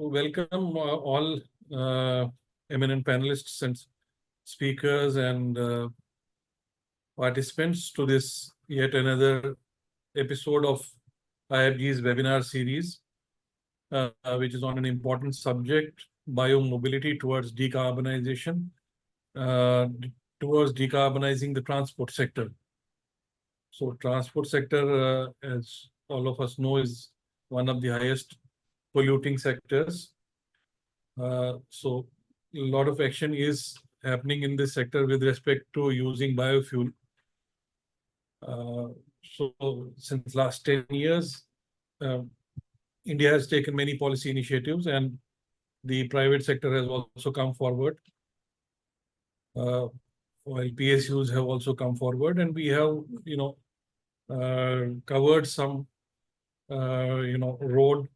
Welcome all eminent panelists and speakers and participants to this yet another episode of IFGE's webinar series, which is on an important subject, biomobility towards decarbonization, towards decarbonizing the transport sector. So transport sector, as all of us know, is one of the highest polluting sectors. So a lot of action is happening in this sector with respect to using biofuel. So since last 10 years, India has taken many policy initiatives and the private sector has also come forward. While PSUs have also come forward, and we have, covered some, road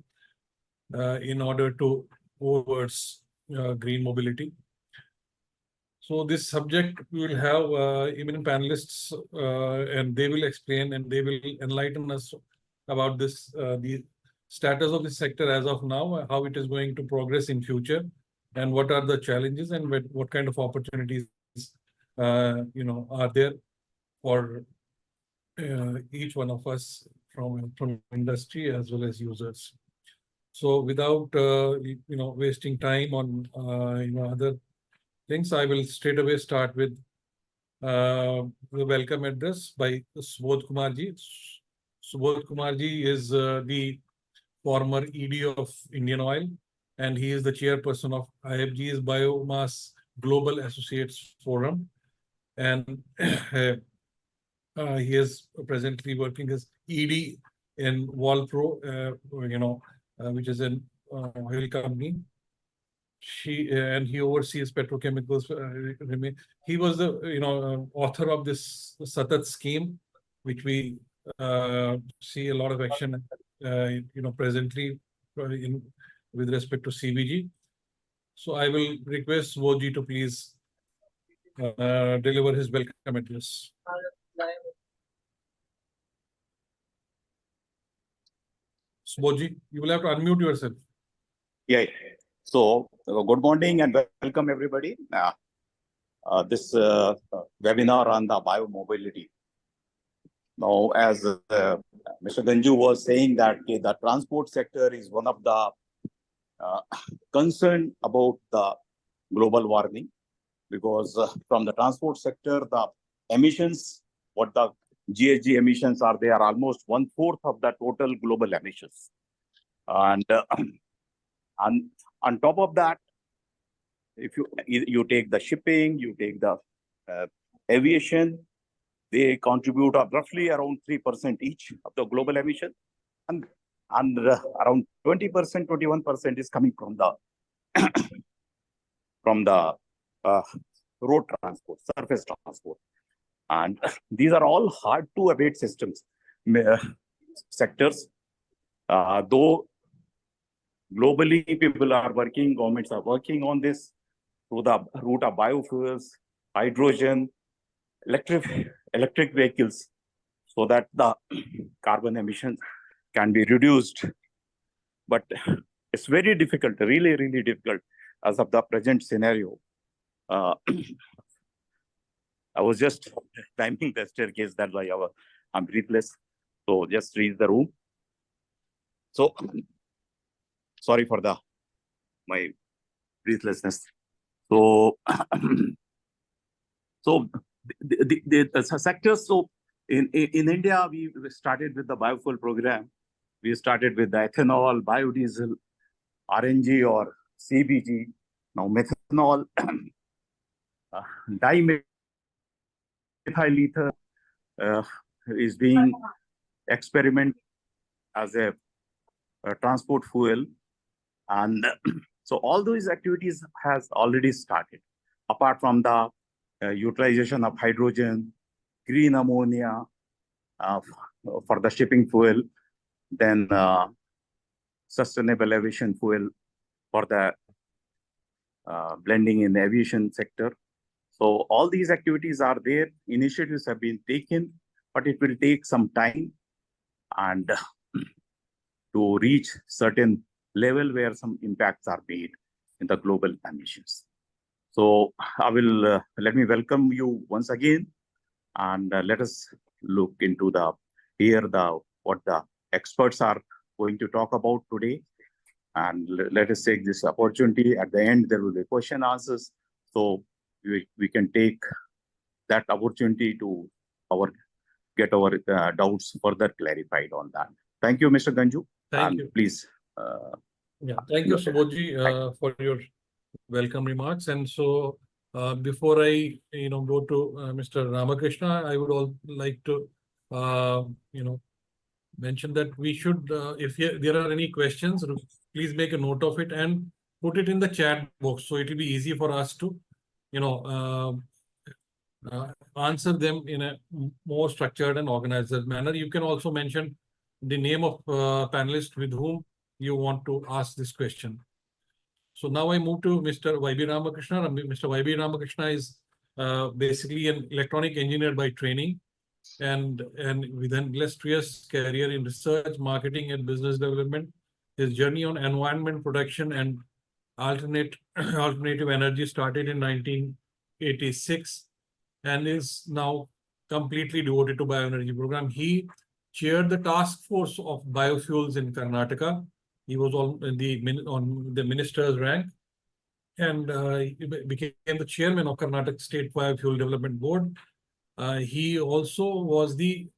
in order to towards green mobility. So this subject, we will have eminent panelists and they will explain and they will enlighten us about this, the status of this sector as of now, how it is going to progress in future, and what are the challenges and what kind of opportunities, are there for each one of us from industry as well as users. So without wasting time on other things, I will straight away start with the welcome address by Subodh Kumarji. Subodh Kumarji is the former ED of Indian Oil, and he is the chairperson of IFGE's Biomass Global Associates Forum, and he is presently working as ED in ValPro, which is an oil company. He oversees petrochemicals. He was the author of this Satat scheme, which we see a lot of action presently with respect to CBG. So I will request Subodhji to please deliver his welcome address. Subodhji, you will have to unmute yourself. Yeah. So, good morning and welcome everybody. This webinar on the biomobility. Now, as Mr. Ganjoo was saying that the transport sector is one of the concern about the global warming, because from the transport sector, the emissions, what the GHG emissions are, they are almost 1/4 of the total global emissions. And on top of that, if you take the shipping, you take the aviation, they contribute roughly around 3% each of the global emission, and around 20%, 21% is coming from the road transport, surface transport, and these are all hard to abate systems sectors. Though globally, people are working, governments are working on this through the route of biofuels, hydrogen, electric vehicles, so that the carbon emissions can be reduced. But it's very difficult, really, really difficult as of the present scenario. I was just climbing the staircase, that's why I'm breathless. So just reach the room. So sorry for my breathlessness. So, the sectors. So in India, we started with the biofuel program. We started with the ethanol, biodiesel, RNG or CBG. Now methanol, dimethyl ether is being experimented as a transport fuel. And so all those activities has already started, apart from the utilization of hydrogen, green ammonia for the shipping fuel, then sustainable aviation fuel for the blending in the aviation sector. So all these activities are there, initiatives have been taken, but it will take some time and to reach certain level where some impacts are made in the global emissions. So I will let me welcome you once again, and let us look into what the experts are going to talk about today. And let us take this opportunity. At the end, there will be question answers. So we can take that opportunity to get our doubts further clarified on that. Thank you, Mr. Ganjoo. Thank you. Please. Thank you, Subodh, for your welcome remarks. And so before I go to Mr. Ramakrishna, I would all like to mention that we should, if there are any questions, please make a note of it and put it in the chat box, so it will be easy for us to answer them in a more structured and organized manner. You can also mention the name of panelist with whom you want to ask this question. So now I move to Mr. Y.B. Ramakrishna. Mr. Y.B. Ramakrishna is basically an electronic engineer by training, and with an illustrious career in research, marketing, and business development. His journey on environment protection and alternative energy started in 1986 and is now completely devoted to bioenergy program. He chaired the task force of biofuels in Karnataka. He was on the minister's rank, and he became the chairman of Karnataka State Biofuel Development Board. He also was the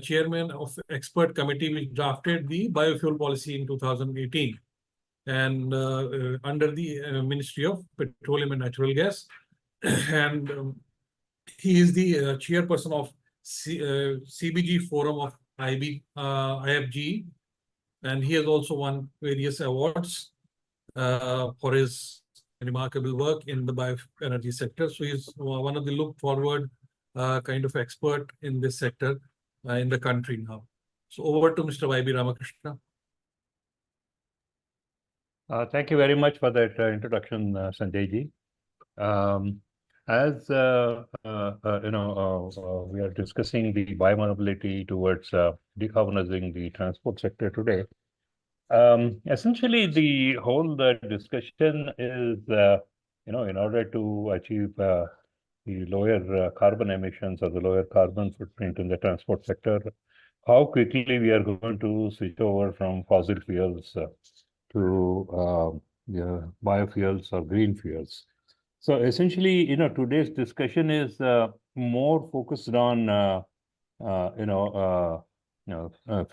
chairman of expert committee which drafted the biofuel policy in 2018, and under the Ministry of Petroleum and Natural Gas. And he is the chairperson of CBG Forum of IFGE, and he has also won various awards for his remarkable work in the bioenergy sector. So he's one of the look forward kind of expert in this sector in the country now. So over to Mr. Y.B. Ramakrishna. Thank you very much for that introduction, Sanjay ji. As we are discussing the biomobility towards decarbonizing the transport sector today. Essentially, the whole discussion is, in order to achieve the lower carbon emissions or the lower carbon footprint in the transport sector, how quickly we are going to switch over from fossil fuels to biofuels or green fuels. So essentially, today's discussion is more focused on,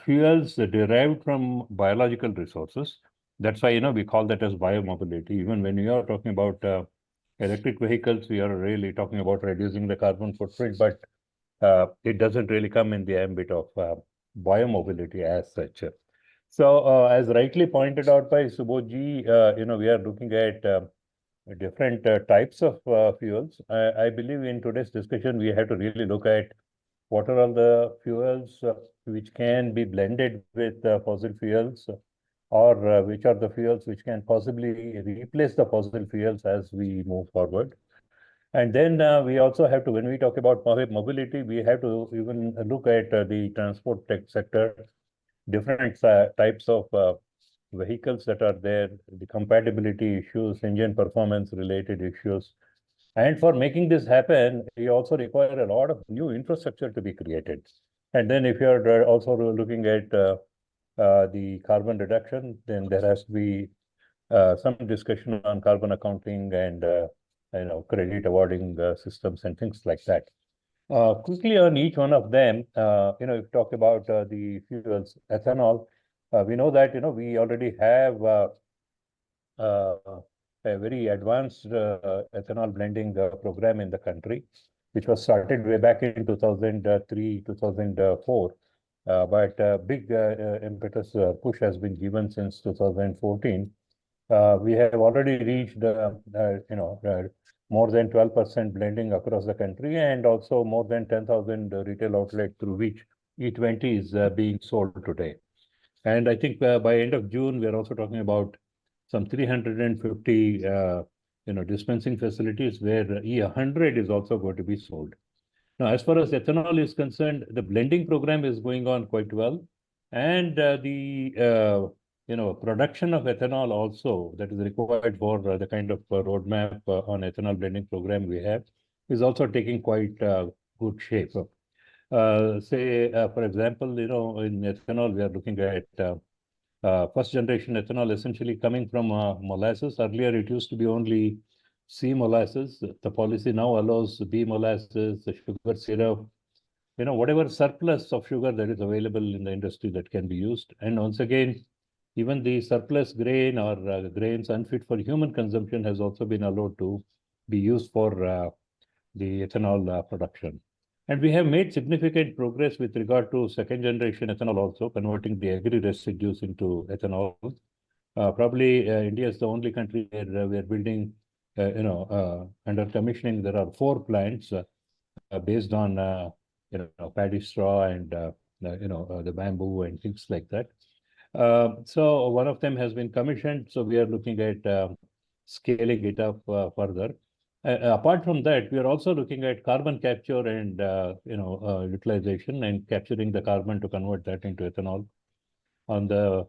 fuels derived from biological resources. That's why, we call that as biomobility. Even when we are talking about electric vehicles, we are really talking about reducing the carbon footprint, but it doesn't really come in the ambit of biomobility as such. So as rightly pointed out by Subodh ji, we are looking at different types of fuels. I believe in today's discussion, we have to really look at what are all the fuels which can be blended with fossil fuels, or which are the fuels which can possibly replace the fossil fuels as we move forward. And then we also have to, when we talk about mobility, we have to even look at the transport tech sector, different types of vehicles that are there, the compatibility issues, engine performance related issues. And for making this happen, we also require a lot of new infrastructure to be created. And then if you're also looking at the carbon reduction, then there has to be some discussion on carbon accounting and credit awarding systems and things like that. Quickly on each one of them, if you talk about the fuels, ethanol, we know that we already have a very advanced ethanol blending program in the country, which was started way back in 2003, 2004. But big impetus push has been given since 2014. We have already reached, more than 12% blending across the country, and also more than 10,000 retail outlets through which E20 is being sold today. And I think by end of June, we are also talking about some 350 dispensing facilities where E100 is also going to be sold. Now, as far as ethanol is concerned, the blending program is going on quite well, and the production of ethanol also that is required for the kind of roadmap on ethanol blending program we have is also taking quite good shape. Say, for example, in ethanol, we are looking at first generation ethanol essentially coming from molasses. Earlier, it used to be only C molasses. The policy now allows B molasses, the sugar syrup, whatever surplus of sugar that is available in the industry that can be used. And once again, even the surplus grain or grains unfit for human consumption has also been allowed to be used for the ethanol production. And we have made significant progress with regard to second generation ethanol also, converting the agri residues into ethanol. Probably India is the only country where we are building, under commissioning, there are 4 plants based on, paddy straw and, the bamboo and things like that. So one of them has been commissioned. So we are looking at scaling it up further. Apart from that, we are also looking at carbon capture and utilization and capturing the carbon to convert that into ethanol. On the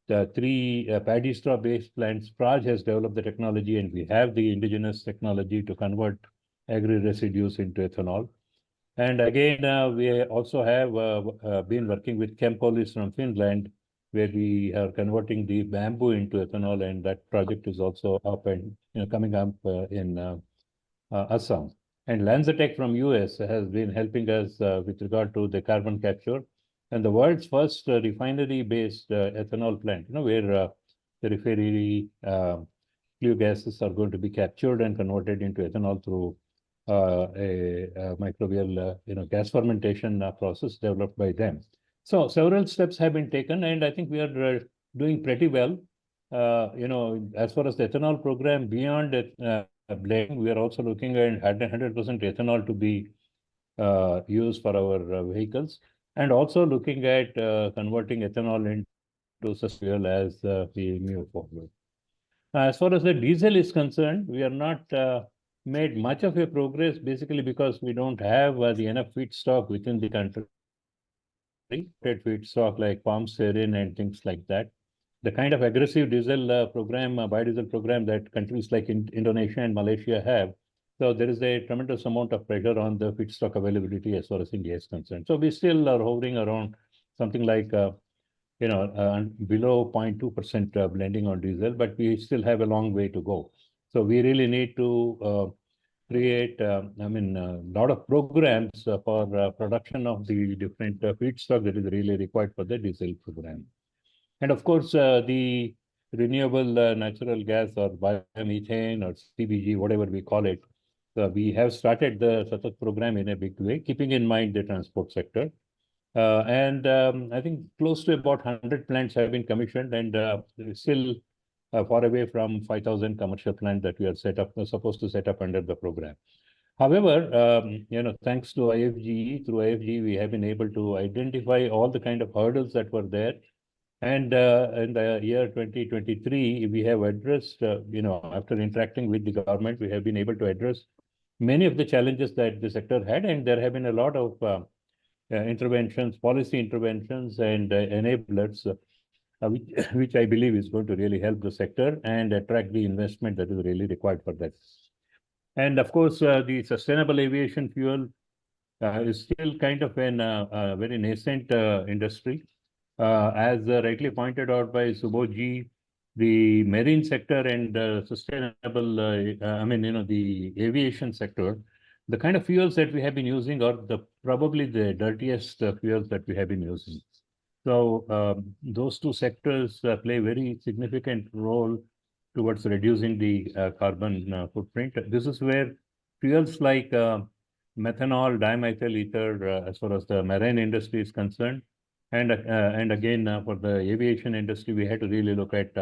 3 paddy straw based plants, Praj has developed the technology, and we have the indigenous technology to convert agri residues into ethanol. And again, we also have been working with Chempolis from Finland, where we are converting the bamboo into ethanol, and that project is also up and coming up in Assam. And Lanzatech from US has been helping us with regard to the carbon capture. And the world's first refinery-based ethanol plant, where the refinery flue gases are going to be captured and converted into ethanol through a microbial, gas fermentation process developed by them. So several steps have been taken, and I think we are doing pretty well. As far as the ethanol program beyond blending, we are also looking at 100% ethanol to be used for our vehicles, and also looking at converting ethanol into sustainable as we move forward. As far as the diesel is concerned, we are not made much of a progress, basically because we don't have the enough feedstock within the country. Feedstock like palm stearin and things like that. The kind of aggressive diesel program, biodiesel program that countries like Indonesia and Malaysia have. So there is a tremendous amount of pressure on the feedstock availability as far as India is concerned. So we still are hovering around something like, below 0.2% blending on diesel, but we still have a long way to go. So we really need to create, a lot of programs for production of the different feedstock that is really required for the diesel program. And of course, the renewable natural gas or biomethane or CBG, whatever we call it, we have started the SATAT program in a big way, keeping in mind the transport sector. And I think close to about 100 plants have been commissioned, and still far away from 5,000 commercial plants that we are supposed to set up under the program. However, thanks to IFGE, through IFGE, we have been able to identify all the kind of hurdles that were there. And in the year 2023, we have addressed, after interacting with the government, we have been able to address many of the challenges that the sector had, and there have been a lot of interventions, policy interventions and enablers, which I believe is going to really help the sector and attract the investment that is really required for that. And of course, the sustainable aviation fuel is still kind of a very nascent industry. As rightly pointed out by Subodh, the marine sector and sustainable, the aviation sector, the kind of fuels that we have been using are probably the dirtiest fuels that we have been using. So those two sectors play a very significant role towards reducing the carbon footprint. This is where fuels like methanol, dimethyl ether, as far as the marine industry is concerned, and again, for the aviation industry, we had to really look at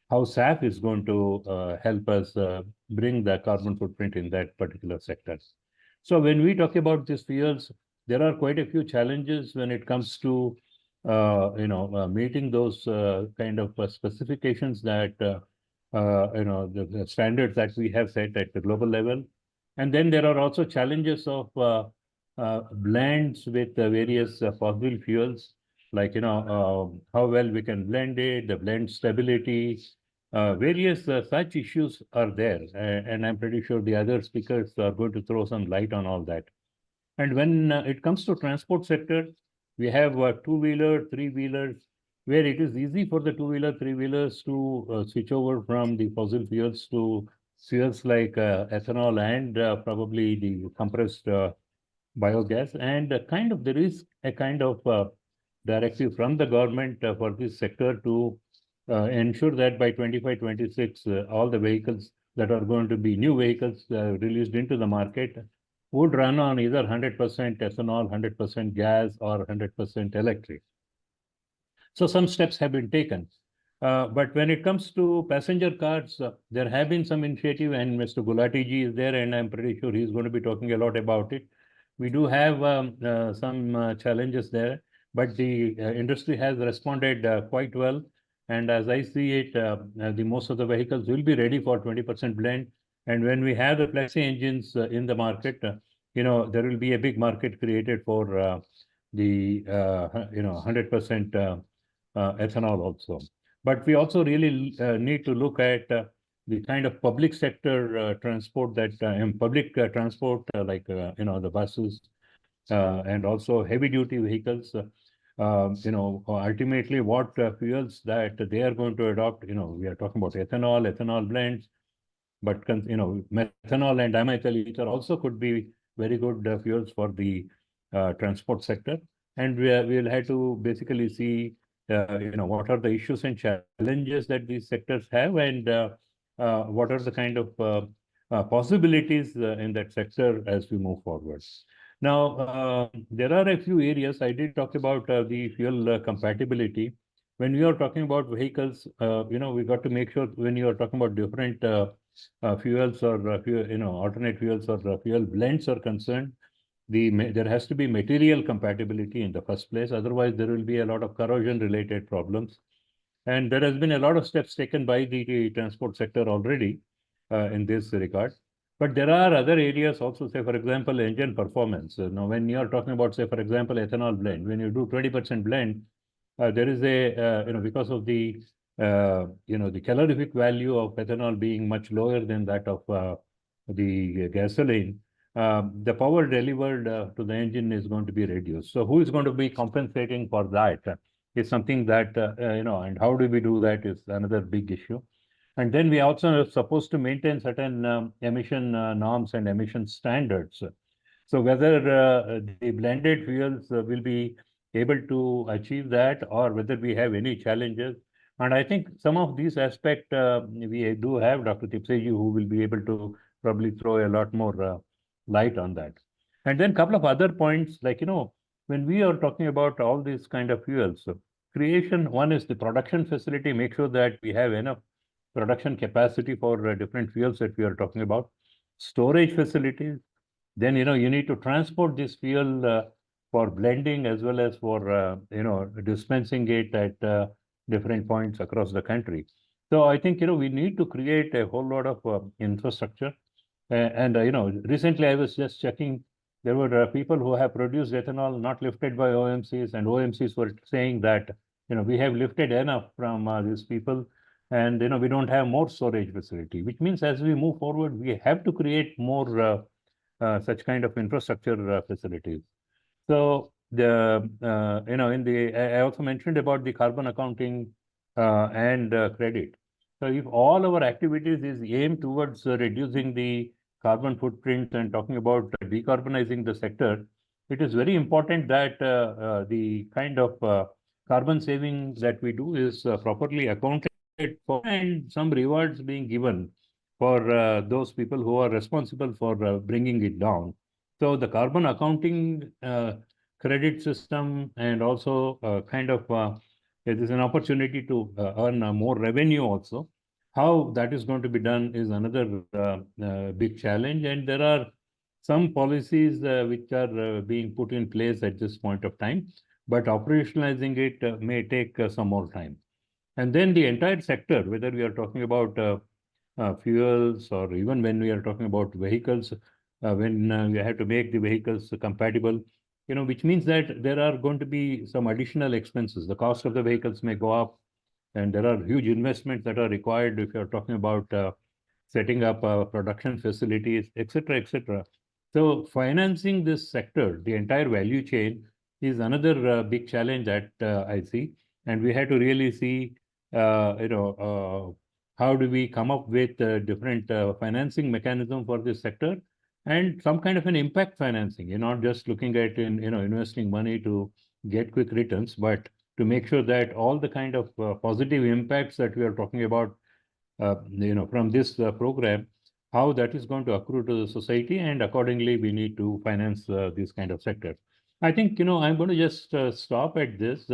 how SAF is going to help us bring the carbon footprint in that particular sector. So when we talk about these fuels, there are quite a few challenges when it comes to meeting those kind of specifications that the standards that we have set at the global level. And then there are also challenges of blends with various fossil fuels. like, how well we can blend it, the blend stability, various such issues are there. And I'm pretty sure the other speakers are going to throw some light on all that. And when it comes to transport sector, we have two-wheeler, three-wheelers, where it is easy for the two-wheeler, three-wheelers to switch over from the fossil fuels to fuels like ethanol and probably the compressed biogas. And there is a kind of directive from the government for this sector to ensure that by 25, 26, all the vehicles that are going to be new vehicles released into the market would run on either 100% ethanol, 100% gas, or 100% electric. So some steps have been taken. But when it comes to passenger cars, there have been some initiative, and Mr. Gulati ji is there, and I'm pretty sure he's going to be talking a lot about it. We do have some challenges there, but the industry has responded quite well. And as I see it, the most of the vehicles will be ready for 20% blend. And when we have the flexi engines in the market, there will be a big market created for the 100% ethanol also. But we also really need to look at the kind of public sector transport that public transport like the buses and also heavy duty vehicles. Ultimately what fuels that they are going to adopt. We are talking about ethanol blends, but methanol and dimethyl ether also could be very good fuels for the transport sector. And we'll have to basically see what are the issues and challenges that these sectors have, and what are the kind of possibilities in that sector as we move forward. Now, there are a few areas. I did talk about the fuel compatibility. When we are talking about vehicles, we got to make sure when you are talking about different fuels or alternate fuels or fuel blends are concerned, there has to be material compatibility in the first place. Otherwise, there will be a lot of corrosion-related problems. And there has been a lot of steps taken by the transport sector already in this regard. But there are other areas also, say, for example, engine performance. Now, when you are talking about, say, for example, ethanol blend, when you do 20% blend, there is a, because of the calorific value of ethanol being much lower than that of the gasoline, the power delivered to the engine is going to be reduced. So who is going to be compensating for that is something that, and how do we do that is another big issue. And then we also are supposed to maintain certain emission norms and emission standards. So whether the blended fuels will be able to achieve that, or whether we have any challenges. And I think some of these aspects we do have Dr. Thipse who will be able to probably throw a lot more light on that. And then a couple of other points, like, when we are talking about all these kind of fuels, creation, one is the production facility, make sure that we have enough production capacity for different fuels that we are talking about. Storage facilities, then, you need to transport this fuel for blending as well as for, dispensing it at different points across the country. So I think, we need to create a whole lot of infrastructure. And recently I was just checking, there were people who have produced ethanol not lifted by OMCs, and OMCs were saying that, we have lifted enough from these people, and, we don't have more storage facility, which means as we move forward, we have to create more such kind of infrastructure facilities. So I also mentioned about the carbon accounting and credit. So if all our activities is aimed towards reducing the carbon footprint and talking about decarbonizing the sector, it is very important that the kind of carbon saving that we do is properly accounted for, and some rewards being given for those people who are responsible for bringing it down. So the carbon accounting credit system, and also it is an opportunity to earn more revenue also. How that is going to be done is another big challenge, and there are some policies which are being put in place at this point of time, but operationalizing it may take some more time. And then the entire sector, whether we are talking about fuels, or even when we are talking about vehicles, when we have to make the vehicles compatible, which means that there are going to be some additional expenses. The cost of the vehicles may go up, and there are huge investments that are required if you're talking about setting up production facilities, etc., etc. So financing this sector, the entire value chain, is another big challenge that I see, and we had to really see, how do we come up with different financing mechanism for this sector, and some kind of an impact financing. You're not just looking at investing money to get quick returns, but to make sure that all the kind of positive impacts that we are talking about, from this program, how that is going to accrue to the society, and accordingly we need to finance these kind of sectors. I think, I'm going to just stop at this,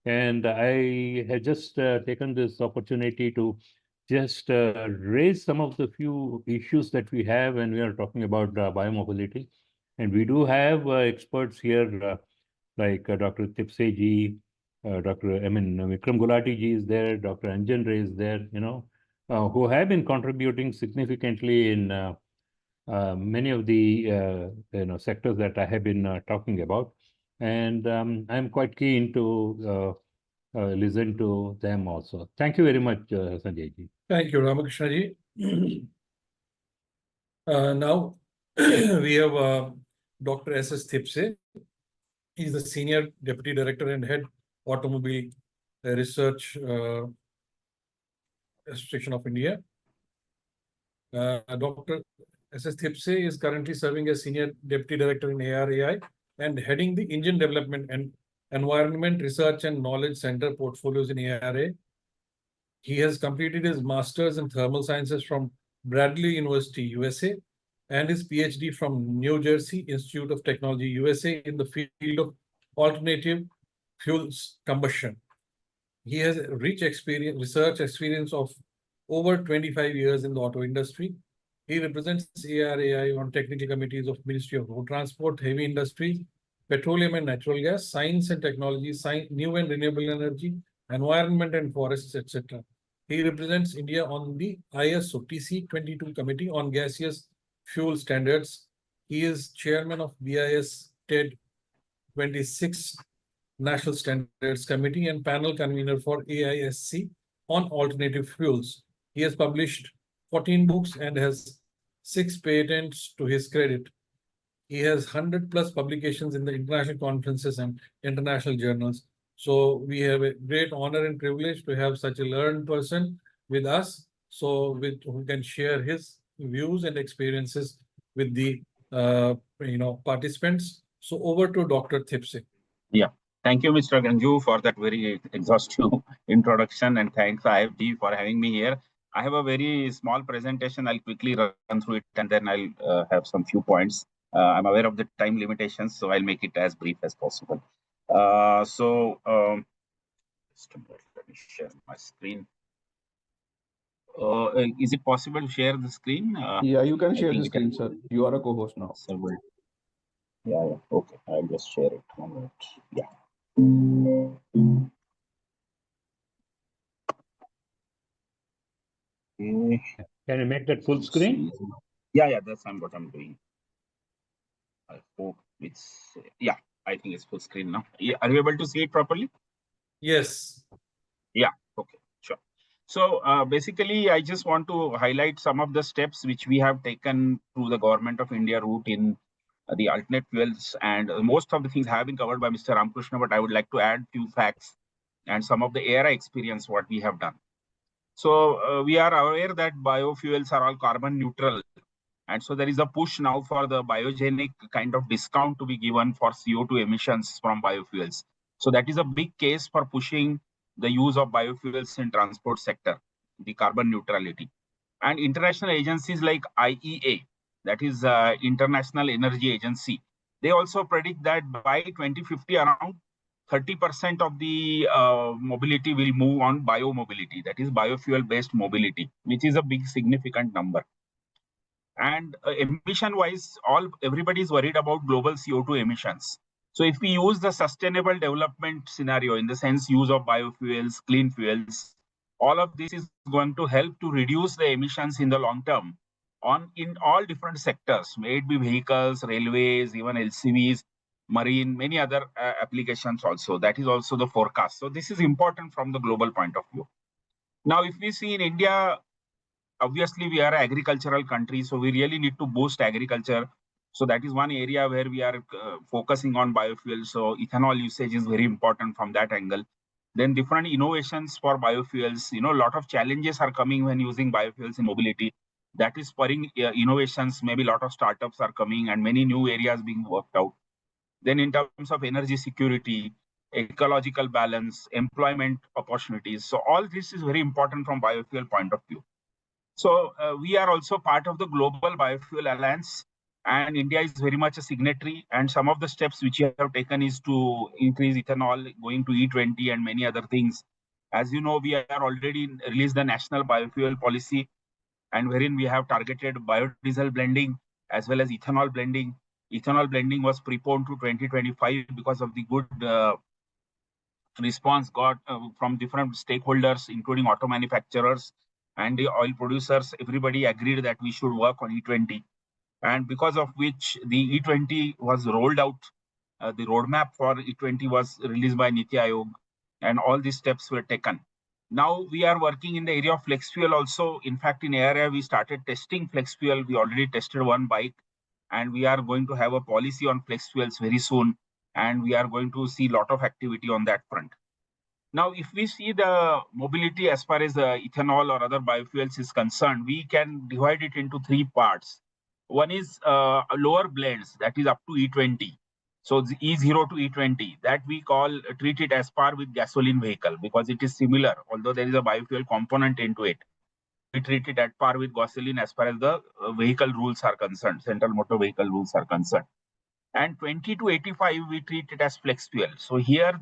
and I have just taken this opportunity to just raise some of the few issues that we have when we are talking about biomobility. And we do have experts here like Dr. Thipse ji, Vikram Gulati ji is there, Dr. Anjan is there, who have been contributing significantly in many of the sectors that I have been talking about. And I'm quite keen to listen to them also. Thank you very much, Sanjay ji. Thank you, Ramakrishna ji. Now we have Dr. S.S. Thipse. He's the Senior Deputy Director and Head Automobile Research Association of India. Dr. S.S. Thipse is currently serving as Senior Deputy Director in ARAI and heading the Engine Development and Environment Research and Knowledge Center portfolios in ARAI. He has completed his Master's in Thermal Sciences from Bradley University, USA, and his PhD from New Jersey Institute of Technology, USA, in the field of alternative fuels combustion. He has a rich research experience of over 25 years in the auto industry. He represents ARAI on technical committees of Ministry of Road Transport, Heavy Industries, Petroleum and Natural Gas, Science and Technology, New and Renewable Energy, Environment and Forests, etc. He represents India on the ISO TC22 Committee on Gaseous Fuel Standards. He is chairman of BIS TED 26 National Standards Committee and panel convener for AISC on alternative fuels. He has published 14 books and has 6 patents to his credit. He has 100 plus publications in the international conferences and international journals. So we have a great honor and privilege to have such a learned person with us, who can share his views and experiences with the participants. So over to Dr. Thipse. Yeah, thank you, Mr. Ganjoo, for that very exhaustive introduction, and thanks IFGE for having me here. I have a very small presentation. I'll quickly run through it, and then I'll have some few points. I'm aware of the time limitations, so I'll make it as brief as possible. Just a minute, let me share my screen. Is it possible to share the screen? Yeah, you can share the screen, sir. You are a co-host now. Yeah, okay. I'll just share it. 1 minute. Yeah. Okay. Can you make that full screen? Yeah, that's what I'm doing. I hope it's, yeah, I think it's full screen now. Are you able to see it properly? Yes. Yeah, okay, sure. So basically, I just want to highlight some of the steps which we have taken through the Government of India route in the alternate fuels, and most of the things have been covered by Mr. Ramakrishna, but I would like to add few facts and some of the ARAI experience what we have done. So we are aware that biofuels are all carbon neutral, and so there is a push now for the biogenic kind of discount to be given for CO2 emissions from biofuels. So that is a big case for pushing the use of biofuels in transport sector, the carbon neutrality. And international agencies like IEA, that is International Energy Agency, they also predict that by 2050 around 30% of the mobility will move on biomobility, that is biofuel based mobility, which is a big significant number. And emission wise, everybody is worried about global CO2 emissions. So if we use the sustainable development scenario, in the sense use of biofuels, clean fuels, all of this is going to help to reduce the emissions in the long term in all different sectors, may it be vehicles, railways, even LCVs, marine, many other applications also. That is also the forecast. So this is important from the global point of view. Now, if we see in India, obviously we are an agricultural country, so we really need to boost agriculture. So that is one area where we are focusing on biofuel. So ethanol usage is very important from that angle. Then different innovations for biofuels. A lot of challenges are coming when using biofuels in mobility. That is spurring innovations. Maybe a lot of startups are coming and many new areas being worked out. Then in terms of energy security, ecological balance, employment opportunities. So all this is very important from biofuel point of view. So we are also part of the Global Biofuel Alliance, and India is very much a signatory. And some of the steps which we have taken is to increase ethanol, going to E20 and many other things. As you know, we are already released the National Biofuel Policy, and wherein we have targeted biodiesel blending as well as ethanol blending. Ethanol blending was preponed to 2025 because of the good response got from different stakeholders, including auto manufacturers and the oil producers. Everybody agreed that we should work on E20, and because of which the E20 was rolled out. The roadmap for E20 was released by Niti Aayog, and all these steps were taken. Now we are working in the area of flex fuel also. In fact, in ARAI, we started testing flex fuel. We already tested one bike, and we are going to have a policy on flex fuels very soon, and we are going to see a lot of activity on that front. Now, if we see the mobility as far as ethanol or other biofuels is concerned, we can divide it into three parts. One is lower blends, that is up to E20. So the E0 to E20, that we treat it as par with gasoline vehicle because it is similar, although there is a biofuel component into it. We treat it at par with gasoline as far as the vehicle rules are concerned, central motor vehicle rules are concerned. And 20 to 85, we treat it as flex fuel. So here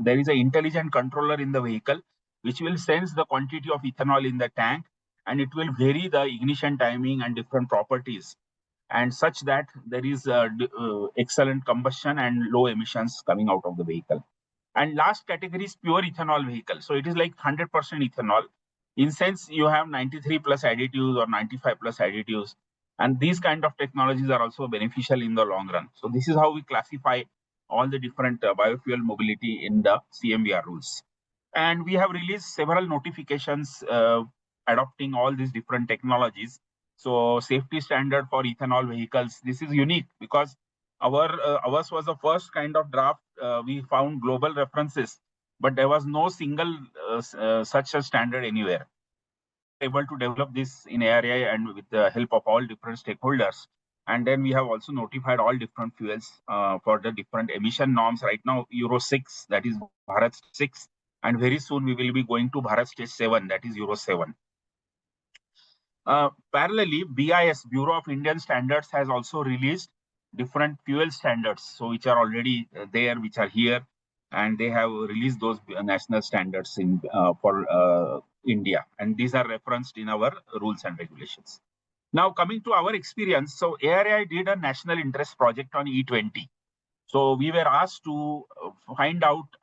there is an intelligent controller in the vehicle, which will sense the quantity of ethanol in the tank, and it will vary the ignition timing and different properties, and such that there is excellent combustion and low emissions coming out of the vehicle. And last category is pure ethanol vehicle. So it is like 100% ethanol. In sense, you have 93 plus additives or 95 plus additives. And these kind of technologies are also beneficial in the long run. So this is how we classify all the different biofuel mobility in the CMVR rules. And we have released several notifications adopting all these different technologies. So safety standard for ethanol vehicles, this is unique because ours was the first kind of draft. We found global references, but there was no single such a standard anywhere. Able to develop this in ARAI and with the help of all different stakeholders. And then we have also notified all different fuels for the different emission norms. Right now, Euro 6, that is Bharat 6. And very soon we will be going to Bharat Stage 7, that is Euro 7. Parallelly, BIS, Bureau of Indian Standards, has also released different fuel standards. So which are already there, which are here. And they have released those national standards for India. And these are referenced in our rules and regulations. Now, coming to our experience, so ARAI did a national interest project on E20. So we were asked to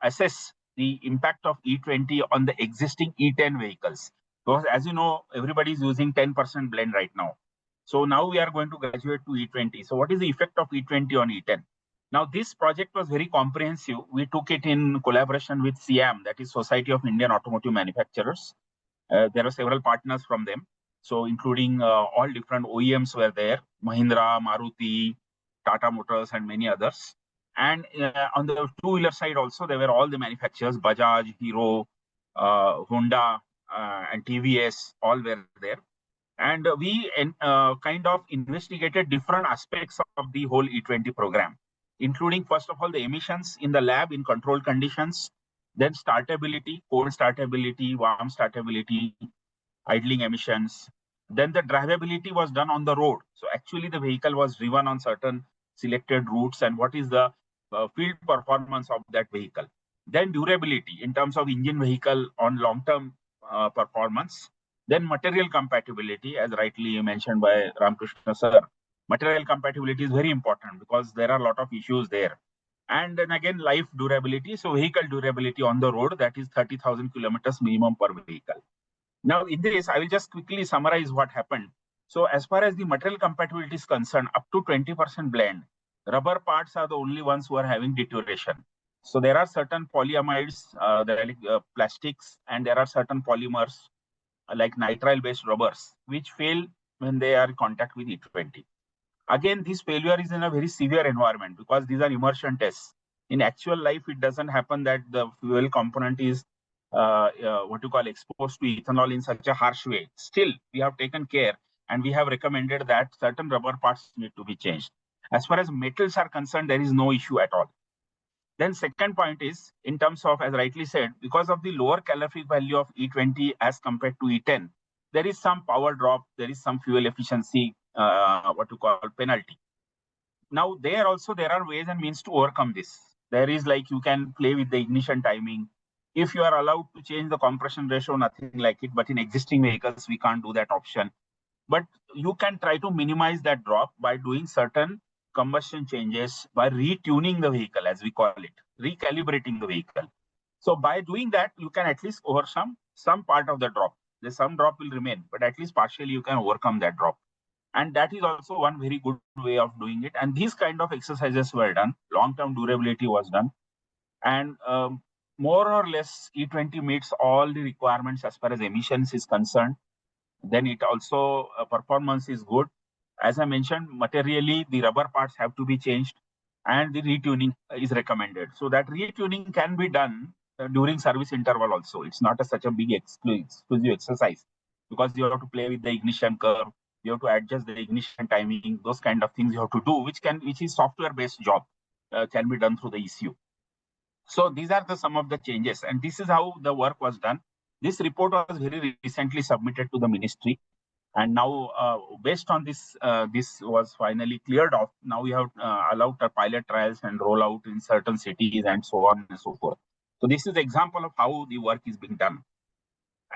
assess the impact of E20 on the existing E10 vehicles. Because as you know, everybody is using 10% blend right now. So now we are going to graduate to E20. So what is the effect of E20 on E10? Now, this project was very comprehensive. We took it in collaboration with SIAM, that is Society of Indian Automotive Manufacturers. There are several partners from them. So including all different OEMs were there, Mahindra, Maruti, Tata Motors, and many others. And on the two-wheeler side also, there were all the manufacturers, Bajaj, Hero, Honda, and TVS, all were there. And we kind of investigated different aspects of the whole E20 program, including, first of all, the emissions in the lab in controlled conditions, then startability, cold startability, warm startability, idling emissions. Then the drivability was done on the road. So actually the vehicle was driven on certain selected routes, and what is the field performance of that vehicle. Then durability in terms of engine vehicle on long-term performance. Then material compatibility, as rightly mentioned by Ramakrishna sir. Material compatibility is very important because there are a lot of issues there. And then again, life durability. So vehicle durability on the road, that is 30,000 kilometers minimum per vehicle. Now, in this, I will just quickly summarize what happened. So as far as the material compatibility is concerned, up to 20% blend, rubber parts are the only ones who are having deterioration. So there are certain polyamides, there are plastics, and there are certain polymers like nitrile-based rubbers, which fail when they are in contact with E20. Again, this failure is in a very severe environment because these are immersion tests. In actual life, it doesn't happen that the fuel component is what you call exposed to ethanol in such a harsh way. Still, we have taken care and we have recommended that certain rubber parts need to be changed. As far as metals are concerned, there is no issue at all. Then second point is, in terms of, as rightly said, because of the lower calorific value of E20 as compared to E10, there is some power drop, there is some fuel efficiency, what you call penalty. Now, there are ways and means to overcome this. There is like you can play with the ignition timing. If you are allowed to change the compression ratio, nothing like it, but in existing vehicles, we can't do that option. But you can try to minimize that drop by doing certain combustion changes, by retuning the vehicle, as we call it, recalibrating the vehicle. So by doing that, you can at least overcome some part of the drop. The some drop will remain, but at least partially you can overcome that drop. And that is also one very good way of doing it. And these kind of exercises were done. Long-term durability was done. And more or less, E20 meets all the requirements as far as emissions is concerned. Then it also performance is good. As I mentioned, materially, the rubber parts have to be changed and the retuning is recommended. So that retuning can be done during service interval also. It's not such a big exclusive exercise because you have to play with the ignition curve. You have to adjust the ignition timing, those kind of things you have to do, which is software-based job, can be done through the ECU. So these are some of the changes, and this is how the work was done. This report was very recently submitted to the ministry, and now based on this, this was finally cleared off. Now we have allowed pilot trials and rollout in certain cities and so on and so forth. So this is an example of how the work is being done.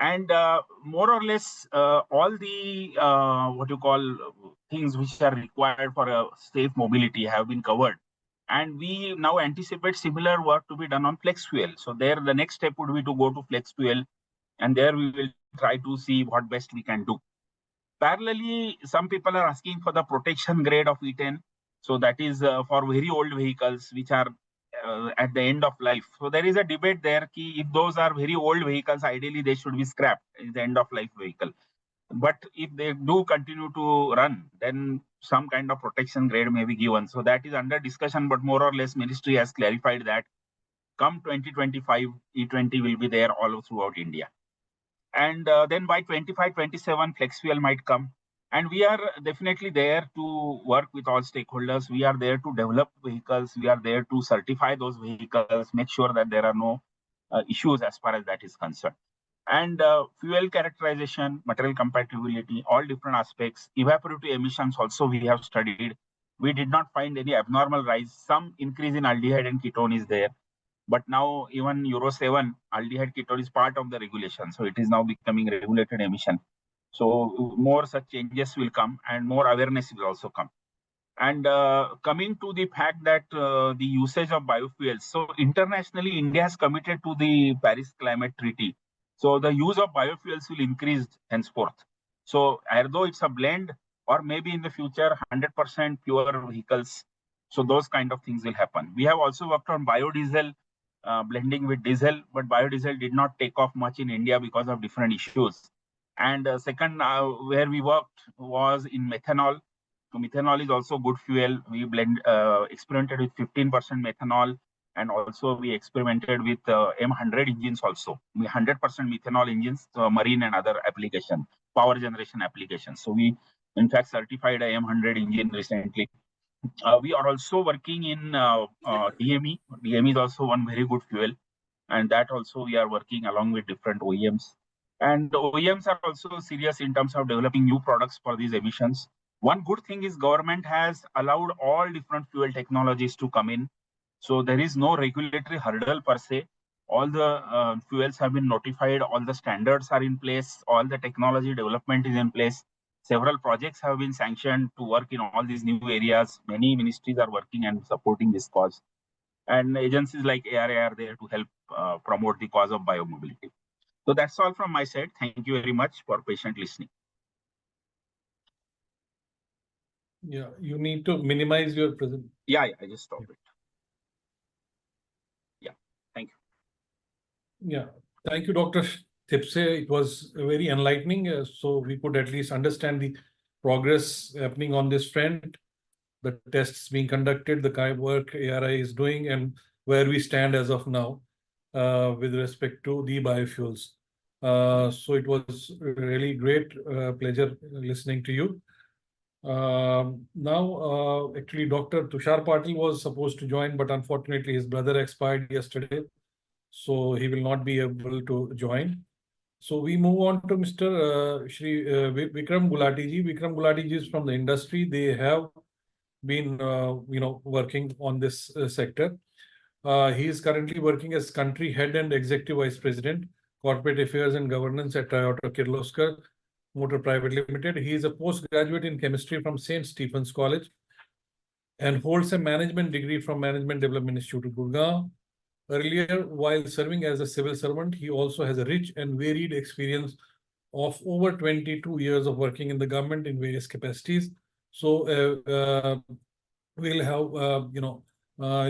And more or less, all the what you call things which are required for a safe mobility have been covered. And we now anticipate similar work to be done on flex fuel. So there, the next step would be to go to flex fuel, and there we will try to see what best we can do. Parallelly, some people are asking for the protection grade of E10. So that is for very old vehicles which are at the end of life. So there is a debate there ki if those are very old vehicles, ideally they should be scrapped in the end of life vehicle. But if they do continue to run, then some kind of protection grade may be given. So that is under discussion, but more or less ministry has clarified that come 2025, E20 will be there all throughout India. And then by 25-27, flex fuel might come. And we are definitely there to work with all stakeholders. We are there to develop vehicles. We are there to certify those vehicles, make sure that there are no issues as far as that is concerned. And fuel characterization, material compatibility, all different aspects. Evaporative emissions also we have studied. We did not find any abnormal rise. Some increase in aldehyde and ketone is there. But now even Euro 7, aldehyde ketone is part of the regulation. So it is now becoming regulated emission. So more such changes will come and more awareness will also come. And coming to the fact that the usage of biofuels. So internationally, India has committed to the Paris Climate Treaty. So the use of biofuels will increase henceforth. So although it's a blend or maybe in the future, 100% pure vehicles. So those kind of things will happen. We have also worked on biodiesel, blending with diesel, but biodiesel did not take off much in India because of different issues. And second, where we worked was in methanol. So methanol is also good fuel. We experimented with 15% methanol, and also we experimented with M100 engines also. 100% methanol engines, marine and other application, power generation applications. So we, in fact, certified a M100 engine recently. We are also working in DME. DME is also one very good fuel, and that also we are working along with different OEMs. And the OEMs are also serious in terms of developing new products for these emissions. One good thing is government has allowed all different fuel technologies to come in. So there is no regulatory hurdle per se. All the fuels have been notified, all the standards are in place, all the technology development is in place. Several projects have been sanctioned to work in all these new areas. Many ministries are working and supporting this cause. And agencies like ARAI are there to help promote the cause of biomobility. So that's all from my side. Thank you very much for patient listening. Yeah, you need to minimize your present. Yeah, I just stopped it. Yeah, thank you. Yeah, thank you, Dr. Thipse. It was very enlightening, so we could at least understand the progress happening on this front, the tests being conducted, the kind of work ARI is doing, and where we stand as of now with respect to the biofuels. So it was really great pleasure listening to you. Now, actually, Dr. Tushar Patil was supposed to join, but unfortunately his brother expired yesterday, so he will not be able to join. So we move on to Mr. Shri Vikram Gulati ji. Vikram Gulati ji is from the industry. They have been, working on this sector. He is currently working as country head and executive vice president, corporate affairs and governance at Toyota Kirloskar Motor Private Limited. He is a postgraduate in chemistry from St. Stephen's College and holds a management degree from Management Development Institute of Gurgaon. Earlier, while serving as a civil servant, he also has a rich and varied experience of over 22 years of working in the government in various capacities. So we'll have,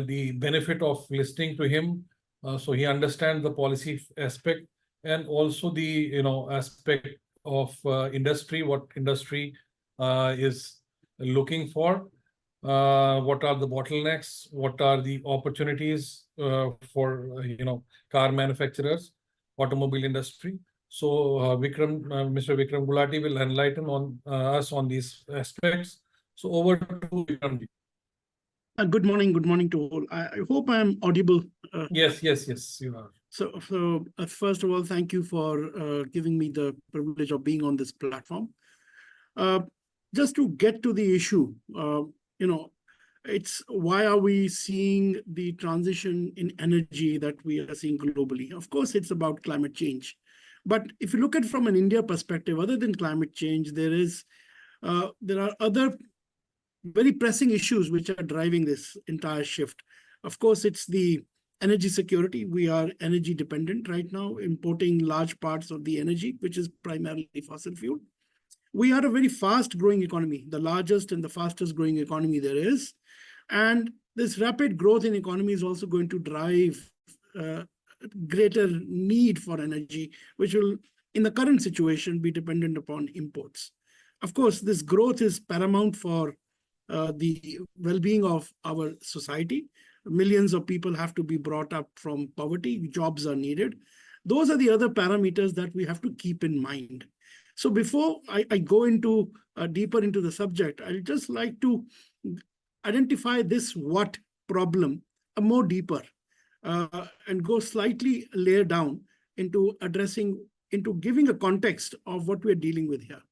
the benefit of listening to him. So he understands the policy aspect and also the, aspect of industry, what industry is looking for. What are the bottlenecks? What are the opportunities for car manufacturers, automobile industry? So Mr. Vikram Gulati will enlighten on us on these aspects. So over to Vikram. Good morning to all. I hope I'm audible. Yes, you are. So first of all, thank you for giving me the privilege of being on this platform. Just to get to the issue, it's why are we seeing the transition in energy that we are seeing globally? Of course, it's about climate change. But if you look at it from an India perspective, other than climate change, there are other very pressing issues which are driving this entire shift. Of course, it's the energy security. We are energy dependent right now, importing large parts of the energy, which is primarily fossil fuel. We are a very fast growing economy, the largest and the fastest growing economy there is. And this rapid growth in economy is also going to drive greater need for energy, which will, in the current situation, be dependent upon imports. Of course, this growth is paramount for the well-being of our society. Millions of people have to be brought up from poverty. Jobs are needed. Those are the other parameters that we have to keep in mind. So before I go into deeper into the subject, I'd just like to identify this what problem more deeper and go slightly layer down into giving a context of what we're dealing with here.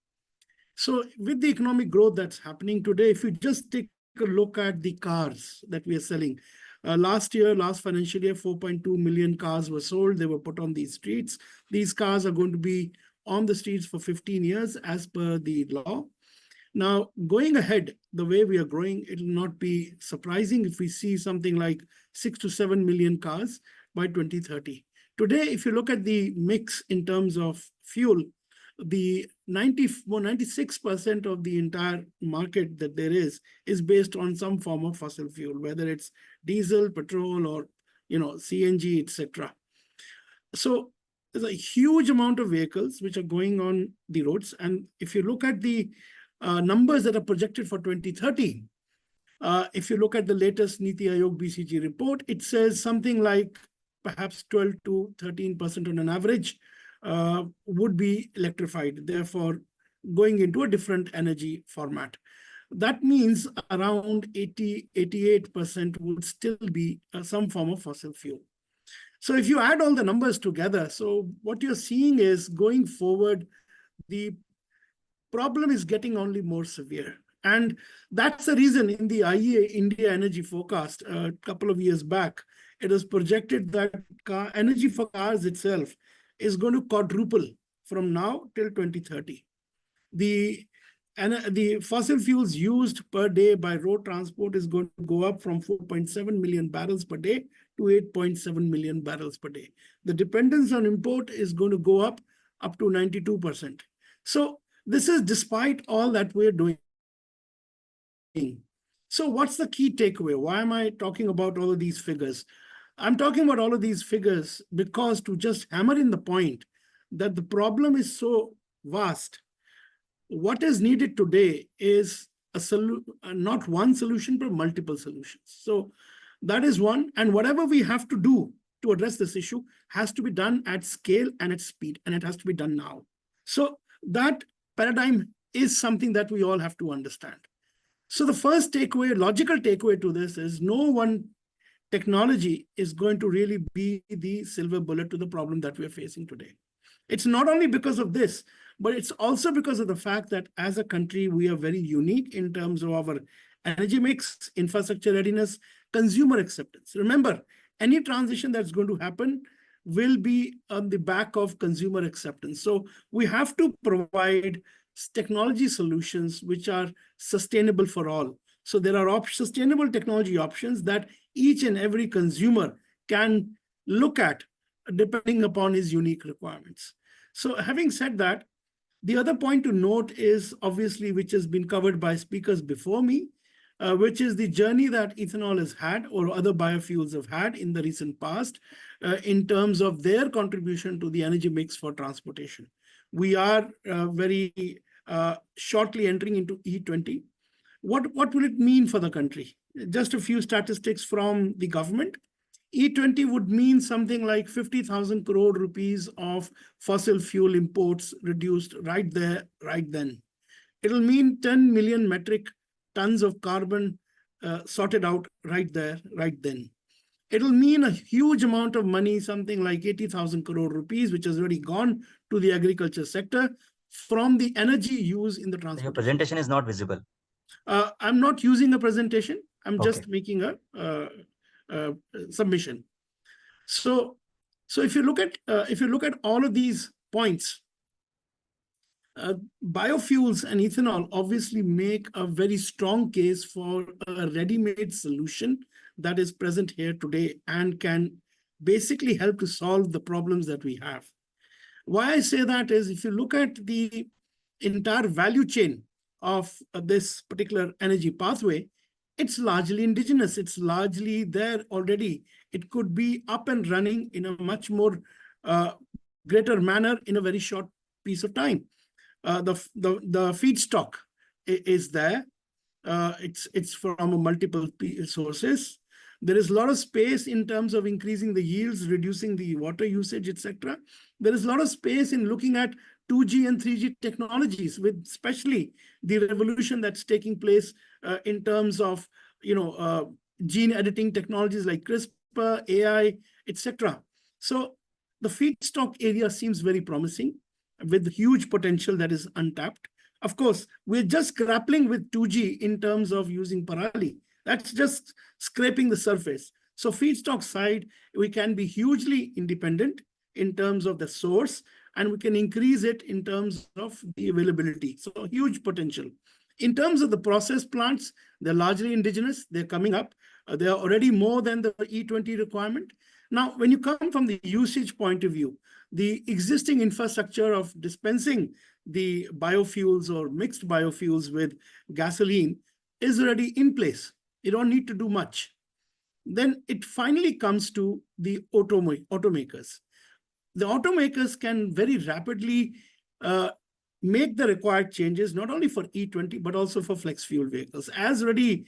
So with the economic growth that's happening today, if you just take a look at the cars that we are selling, last financial year, 4.2 million cars were sold. They were put on these streets. These cars are going to be on the streets for 15 years as per the law. Now, going ahead, the way we are growing, it will not be surprising if we see something like 6 to 7 million cars by 2030. Today, if you look at the mix in terms of fuel, the 96% of the entire market that there is based on some form of fossil fuel, whether it's diesel, petrol, or CNG, etc. So there's a huge amount of vehicles which are going on the roads. And if you look at the numbers that are projected for 2030, if you look at the latest Niti Aayog BCG report, it says something like perhaps 12 to 13% on an average would be electrified, therefore going into a different energy format. That means around 88% would still be some form of fossil fuel. So if you add all the numbers together, so what you're seeing is going forward, the problem is getting only more severe. And that's the reason in the IEA India Energy Forecast a couple of years back, it was projected that energy for cars itself is going to quadruple from now till 2030. The fossil fuels used per day by road transport is going to go up from 4.7 million barrels per day to 8.7 million barrels per day. The dependence on import is going to go up to 92%. So this is despite all that we're doing. So what's the key takeaway? Why am I talking about all of these figures? I'm talking about all of these figures because to just hammer in the point that the problem is so vast, what is needed today is not one solution, but multiple solutions. So that is one. And whatever we have to do to address this issue has to be done at scale and at speed, and it has to be done now. So that paradigm is something that we all have to understand. So the first takeaway, logical takeaway to this is no one technology is going to really be the silver bullet to the problem that we're facing today. It's not only because of this, but it's also because of the fact that as a country, we are very unique in terms of our energy mix, infrastructure readiness, consumer acceptance. Remember, any transition that's going to happen will be on the back of consumer acceptance. So we have to provide technology solutions which are sustainable for all. So there are sustainable technology options that each and every consumer can look at depending upon his unique requirements. So having said that, the other point to note is obviously, which has been covered by speakers before me, which is the journey that ethanol has had or other biofuels have had in the recent past in terms of their contribution to the energy mix for transportation. We are very shortly entering into E20. What will it mean for the country? Just a few statistics from the government. E20 would mean something like 50,000 crore rupees of fossil fuel imports reduced right there, right then. It'll mean 10 million metric tons of carbon sorted out right there, right then. It'll mean a huge amount of money, something like 80,000 crore rupees, which has already gone to the agriculture sector from the energy use in the transport. Your presentation is not visible. I'm not using a presentation. I'm just making a submission. So if you look at all of these points, biofuels and ethanol obviously make a very strong case for a ready-made solution that is present here today and can basically help to solve the problems that we have. Why I say that is if you look at the entire value chain of this particular energy pathway, it's largely indigenous. It's largely there already. It could be up and running in a much more greater manner in a very short piece of time. The feedstock is there. It's from multiple sources. There is a lot of space in terms of increasing the yields, reducing the water usage, etc. There is a lot of space in looking at 2G and 3G technologies, with especially the revolution that's taking place in terms of gene editing technologies like CRISPR, AI, etc. So the feedstock area seems very promising, with huge potential that is untapped. Of course, we're just grappling with 2G in terms of using parali. That's just scraping the surface. So feedstock side, we can be hugely independent in terms of the source, and we can increase it in terms of the availability. So huge potential. In terms of the process plants, they're largely indigenous. They're coming up. They are already more than the E20 requirement. Now, when you come from the usage point of view, the existing infrastructure of dispensing the biofuels or mixed biofuels with gasoline is already in place. You don't need to do much. Then it finally comes to the automakers. The automakers can very rapidly make the required changes, not only for E20, but also for flex fuel vehicles. As already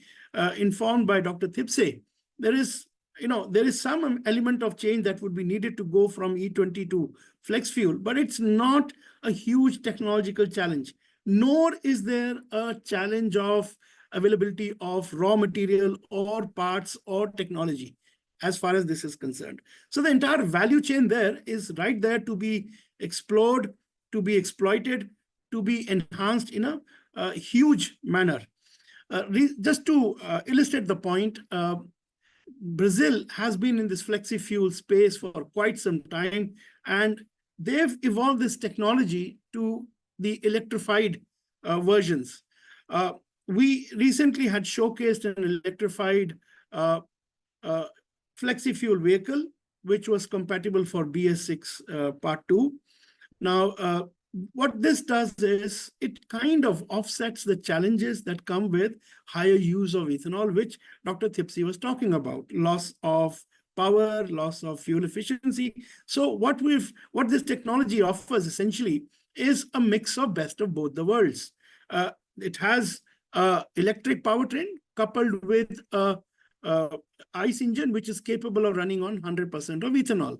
informed by Dr. Thipse, there is some element of change that would be needed to go from E20 to flex fuel, but it's not a huge technological challenge, nor is there a challenge of availability of raw material or parts or technology as far as this is concerned. So the entire value chain there is right there to be explored, to be exploited, to be enhanced in a huge manner. Just to illustrate the point, Brazil has been in this flexi fuel space for quite some time, and they've evolved this technology to the electrified versions. We recently had showcased an electrified flexi fuel vehicle, which was compatible for BS6 Part 2. Now, what this does is it kind of offsets the challenges that come with higher use of ethanol, which Dr. Thipse was talking about, loss of power, loss of fuel efficiency. So what this technology offers essentially is a mix of best of both the worlds. It has electric powertrain coupled with a ICE engine, which is capable of running on 100% of ethanol.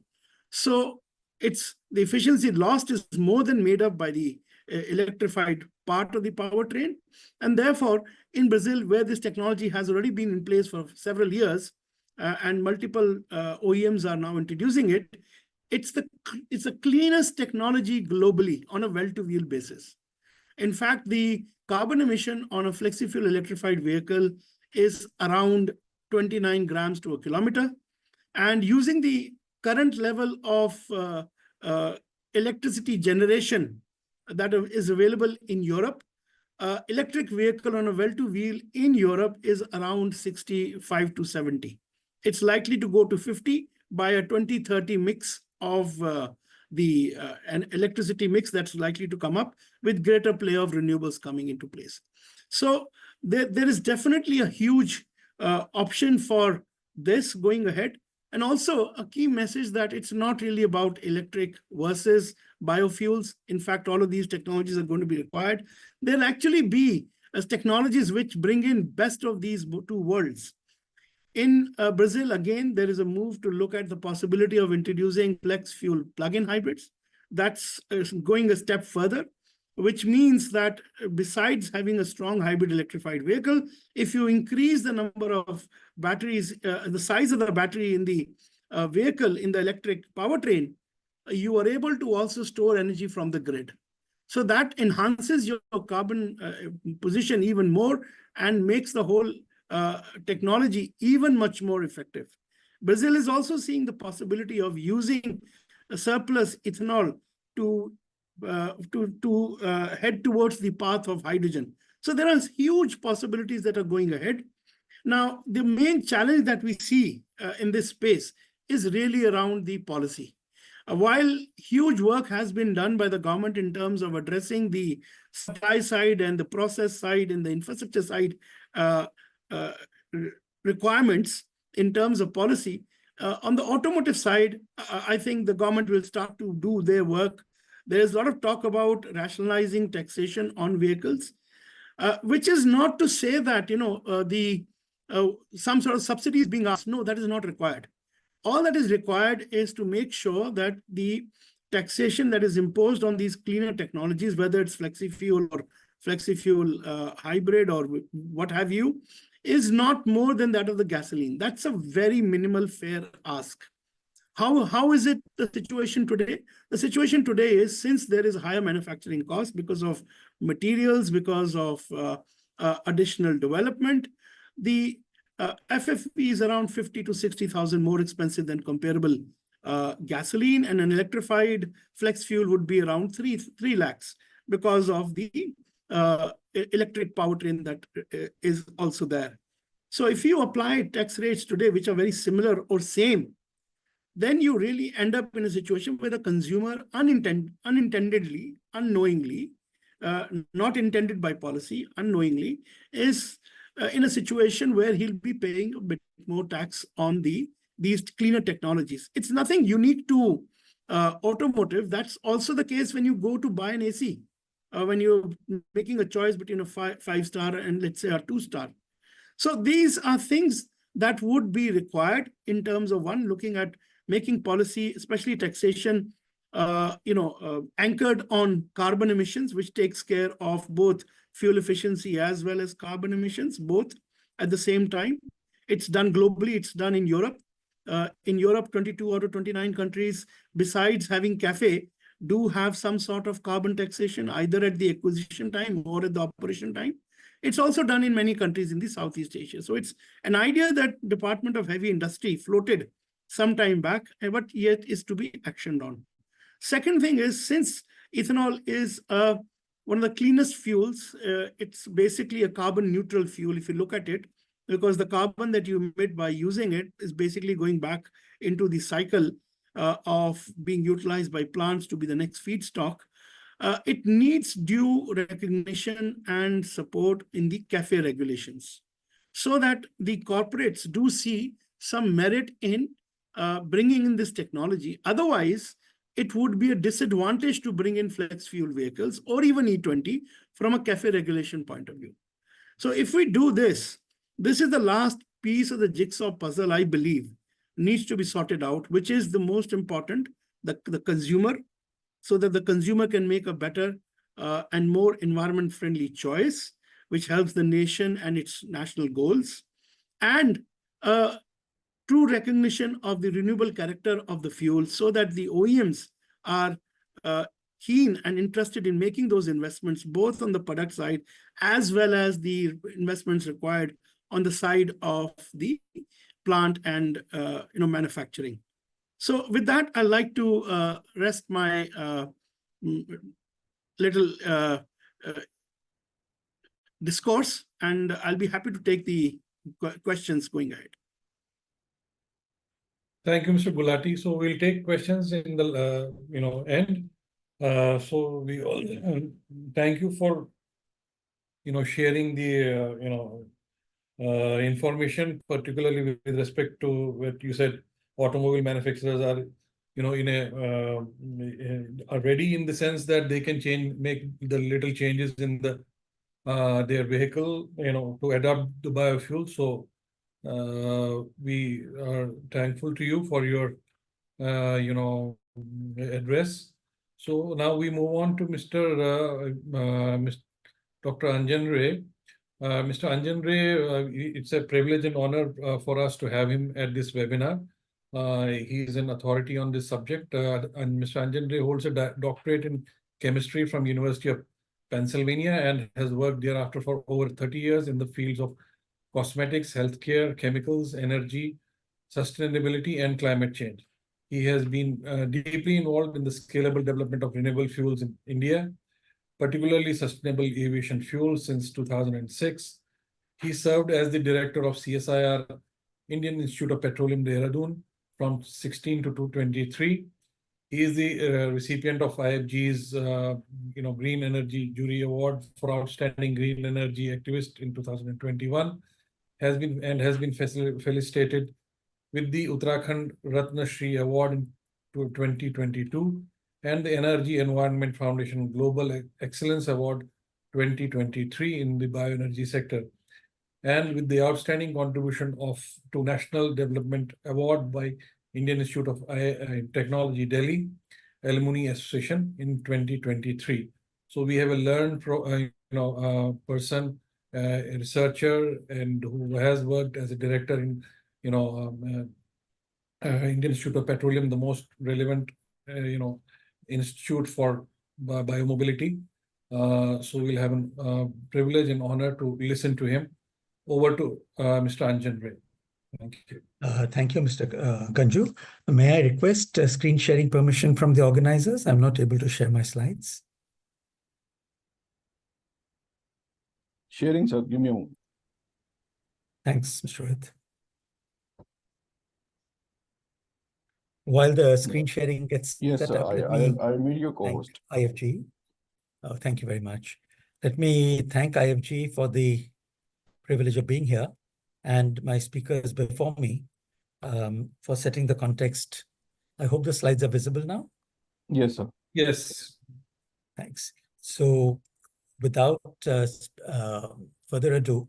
So the efficiency lost is more than made up by the electrified part of the powertrain. And therefore, in Brazil, where this technology has already been in place for several years, and multiple OEMs are now introducing it, it's the cleanest technology globally on a well-to-wheel basis. In fact, the carbon emission on a flexi-fuel electrified vehicle is around 29 grams to a kilometer. And using the current level of electricity generation that is available in Europe, electric vehicle on a well-to-wheel in Europe is around 65 to 70. It's likely to go to 50 by a 2030 mix of an electricity mix that's likely to come up with greater play of renewables coming into place. So there is definitely a huge option for this going ahead. And also a key message that it's not really about electric versus biofuels. In fact, all of these technologies are going to be required. There'll actually be technologies which bring in best of these two worlds. In Brazil, again, there is a move to look at the possibility of introducing flex fuel plug-in hybrids. That's going a step further, which means that besides having a strong hybrid electrified vehicle, if you increase the number of batteries, the size of the battery in the vehicle, in the electric powertrain, you are able to also store energy from the grid. So that enhances your carbon position even more and makes the whole technology even much more effective. Brazil is also seeing the possibility of using a surplus ethanol to head towards the path of hydrogen. So there are huge possibilities that are going ahead. Now, the main challenge that we see in this space is really around the policy. While huge work has been done by the government in terms of addressing the supply side and the process side and the infrastructure side requirements in terms of policy, on the automotive side, I think the government will start to do their work. There is a lot of talk about rationalizing taxation on vehicles, which is not to say that some sort of subsidy is being asked. No, that is not required. All that is required is to make sure that the taxation that is imposed on these cleaner technologies, whether it's flexi-fuel or flexi-fuel hybrid or what have you, is not more than that of the gasoline. That's a very minimal fair ask. How is it the situation today? The situation today is, since there is higher manufacturing cost because of materials, because of additional development, the FFP is around 50 to 60,000 more expensive than comparable gasoline, and an electrified flex fuel would be around 3 lakhs because of the electric powertrain that is also there. So if you apply tax rates today, which are very similar or same, then you really end up in a situation where the consumer unintentionally, unknowingly, not intended by policy, unknowingly, is in a situation where he'll be paying a bit more tax on these cleaner technologies. It's nothing unique to automotive. That's also the case when you go to buy an AC, when you're making a choice between a five-star and, let's say, a 2-star. So these are things that would be required in terms of, one, looking at making policy, especially taxation, anchored on carbon emissions, which takes care of both fuel efficiency as well as carbon emissions, both at the same time. It's done globally. It's done in Europe. In Europe, 22 out of 29 countries, besides having CAFE, do have some sort of carbon taxation, either at the acquisition time or at the operation time. It's also done in many countries in the Southeast Asia. So it's an idea that Department of Heavy Industry floated some time back, but yet is to be actioned on. Second thing is, since ethanol is one of the cleanest fuels, it's basically a carbon neutral fuel if you look at it, because the carbon that you emit by using it is basically going back into the cycle of being utilized by plants to be the next feedstock. it needs due recognition and support in the CAFE regulations so that the corporates do see some merit in bringing in this technology. Otherwise, it would be a disadvantage to bring in flex fuel vehicles or even E20 from a CAFE regulation point of view. So if we do this, this is the last piece of the jigsaw puzzle, I believe, needs to be sorted out, which is the most important, the consumer, so that the consumer can make a better and more environment-friendly choice, which helps the nation and its national goals, and true recognition of the renewable character of the fuel so that the OEMs are keen and interested in making those investments, both on the product side, as well as the investments required on the side of the plant and manufacturing. So with that, I'd like to rest my little discourse, and I'll be happy to take the questions going ahead. Thank you, Mr. Gulati. So we'll take questions in the end. So we all thank you for sharing the information, particularly with respect to what you said. Automobile manufacturers are are ready in the sense that they can make the little changes in the their vehicle to adopt the biofuel. So we are thankful to you for your address. So now we move on to Dr. Anjan Ray. Mr. Anjan Ray, it's a privilege and honor for us to have him at this webinar. He is an authority on this subject, and Mr. Anjan Ray holds a doctorate in chemistry from University of Pennsylvania and has worked thereafter for over 30 years in the fields of cosmetics, healthcare, chemicals, energy, sustainability, and climate change. He has been deeply involved in the scalable development of renewable fuels in India, particularly sustainable aviation fuel since 2006. He served as the director of CSIR, Indian Institute of Petroleum, Dehradun, from 16 to 2023. He is the recipient of IFGE's Green Energy Jury Award for Outstanding Green Energy Activist in 2021. Has been felicitated with the Uttarakhand Ratna Shri Award in 2022 and the Energy Environment Foundation Global Excellence Award 2023 in the bioenergy sector, and with the outstanding contribution to National Development Award by Indian Institute of Technology Delhi Alumni Association in 2023. So we have a learned person, a researcher, and who has worked as a director in Indian Institute of Petroleum, the most relevant institute for biomobility. So we'll have a privilege and honor to listen to him. Over to Mr. Anjan Ray. Thank you. Thank you, Mr. Ganjoo. May I request screen sharing permission from the organizers? I'm not able to share my slides. Sharing, sir. Give me a moment. Thanks, Mr. Rohit. While the screen sharing gets Yes, set sir. up, I'll meet your co-host. IFGE. Thank you very much. Let me thank IFGE for the privilege of being here and my speakers before me for setting the context. I hope the slides are visible now. Yes, sir. Yes. Thanks. So without further ado,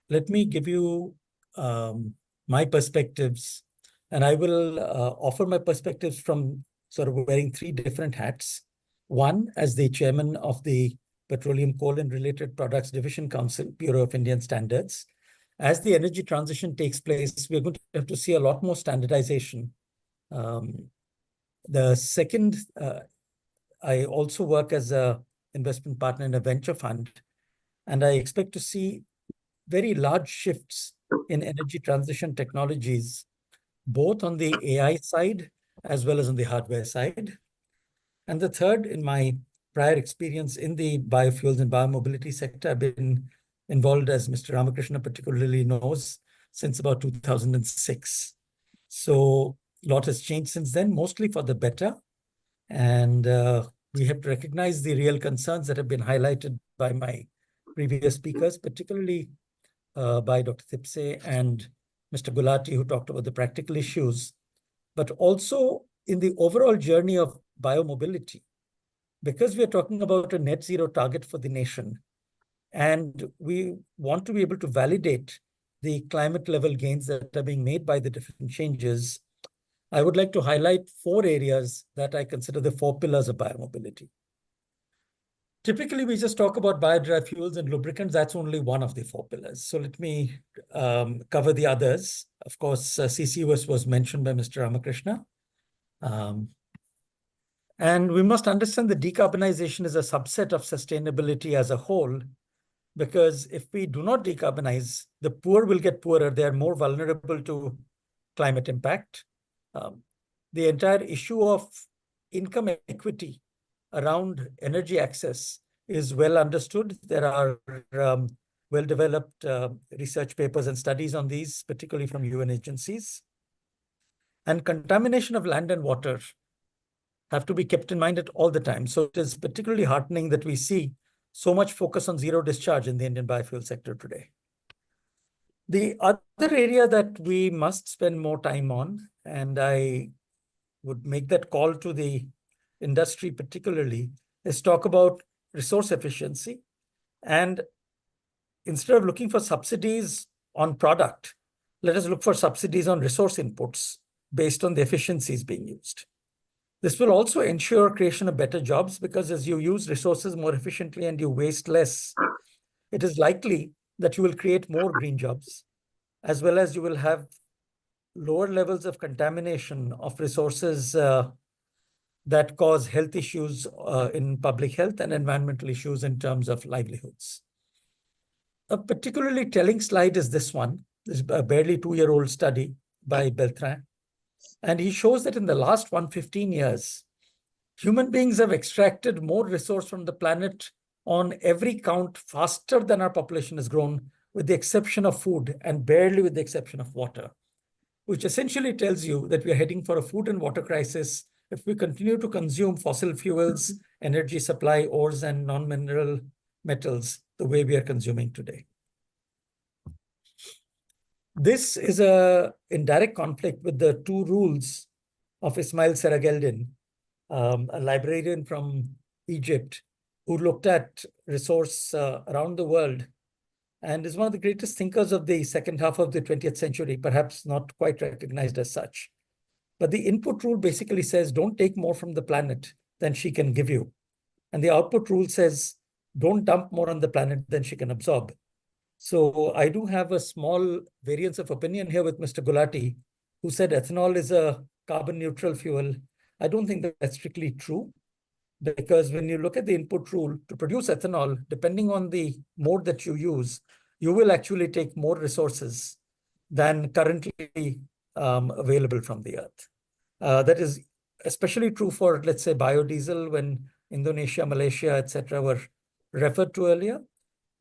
let me give you my perspectives, and I will offer my perspectives from sort of wearing three different hats. One, as the chairman of the Petroleum, Coal and Related Products Division Council, Bureau of Indian Standards. As the energy transition takes place, we're going to have to see a lot more standardization. The second, I also work as an investment partner in a venture fund, and I expect to see very large shifts in energy transition technologies, both on the AI side as well as on the hardware side. And the third, in my prior experience in the biofuels and biomobility sector, I've been involved, as Mr. Ramakrishna particularly knows, since about 2006. So a lot has changed since then, mostly for the better. And we have to recognize the real concerns that have been highlighted by my previous speakers, particularly by Dr. Thipse and Mr. Gulati, who talked about the practical issues, but also in the overall journey of biomobility. Because we are talking about a net zero target for the nation, and we want to be able to validate the climate level gains that are being made by the different changes, I would like to highlight 4 areas that I consider the 4 pillars of biomobility. Typically, we just talk about bio-derived fuels and lubricants. That's only one of the 4 pillars. So let me cover the others. Of course, CCUS was mentioned by Mr. Ramakrishna. And we must understand that decarbonization is a subset of sustainability as a whole, because if we do not decarbonize, the poor will get poorer. They are more vulnerable to climate impact. The entire issue of income equity around energy access is well understood. There are well-developed research papers and studies on these, particularly from UN agencies. And contamination of land and water have to be kept in mind at all the time. So it is particularly heartening that we see so much focus on zero discharge in the Indian biofuel sector today. The other area that we must spend more time on, and I would make that call to the industry particularly, is talk about resource efficiency. And instead of looking for subsidies on product, let us look for subsidies on resource inputs based on the efficiencies being used. This will also ensure creation of better jobs, because as you use resources more efficiently and you waste less, it is likely that you will create more green jobs, as well as you will have lower levels of contamination of resources that cause health issues in public health and environmental issues in terms of livelihoods. A particularly telling slide is this one. This is a barely 2-year-old study by Beltran. And he shows that in the last 115 years, human beings have extracted more resource from the planet on every count faster than our population has grown, with the exception of food and barely with the exception of water, which essentially tells you that we are heading for a food and water crisis if we continue to consume fossil fuels, energy supply, ores, and non-mineral metals the way we are consuming today. This is in direct conflict with the 2 rules of Ismail Serageldin, a librarian from Egypt, who looked at resource around the world and is one of the greatest thinkers of the second half of the 20th century, perhaps not quite recognized as such. But the input rule basically says, don't take more from the planet than she can give you. And the output rule says, don't dump more on the planet than she can absorb. So I do have a small variance of opinion here with Mr. Gulati, who said ethanol is a carbon neutral fuel. I don't think that's strictly true, because when you look at the input rule to produce ethanol, depending on the mode that you use, you will actually take more resources than currently available from the earth. That is especially true for, let's say, biodiesel, when Indonesia, Malaysia, etc. were referred to earlier,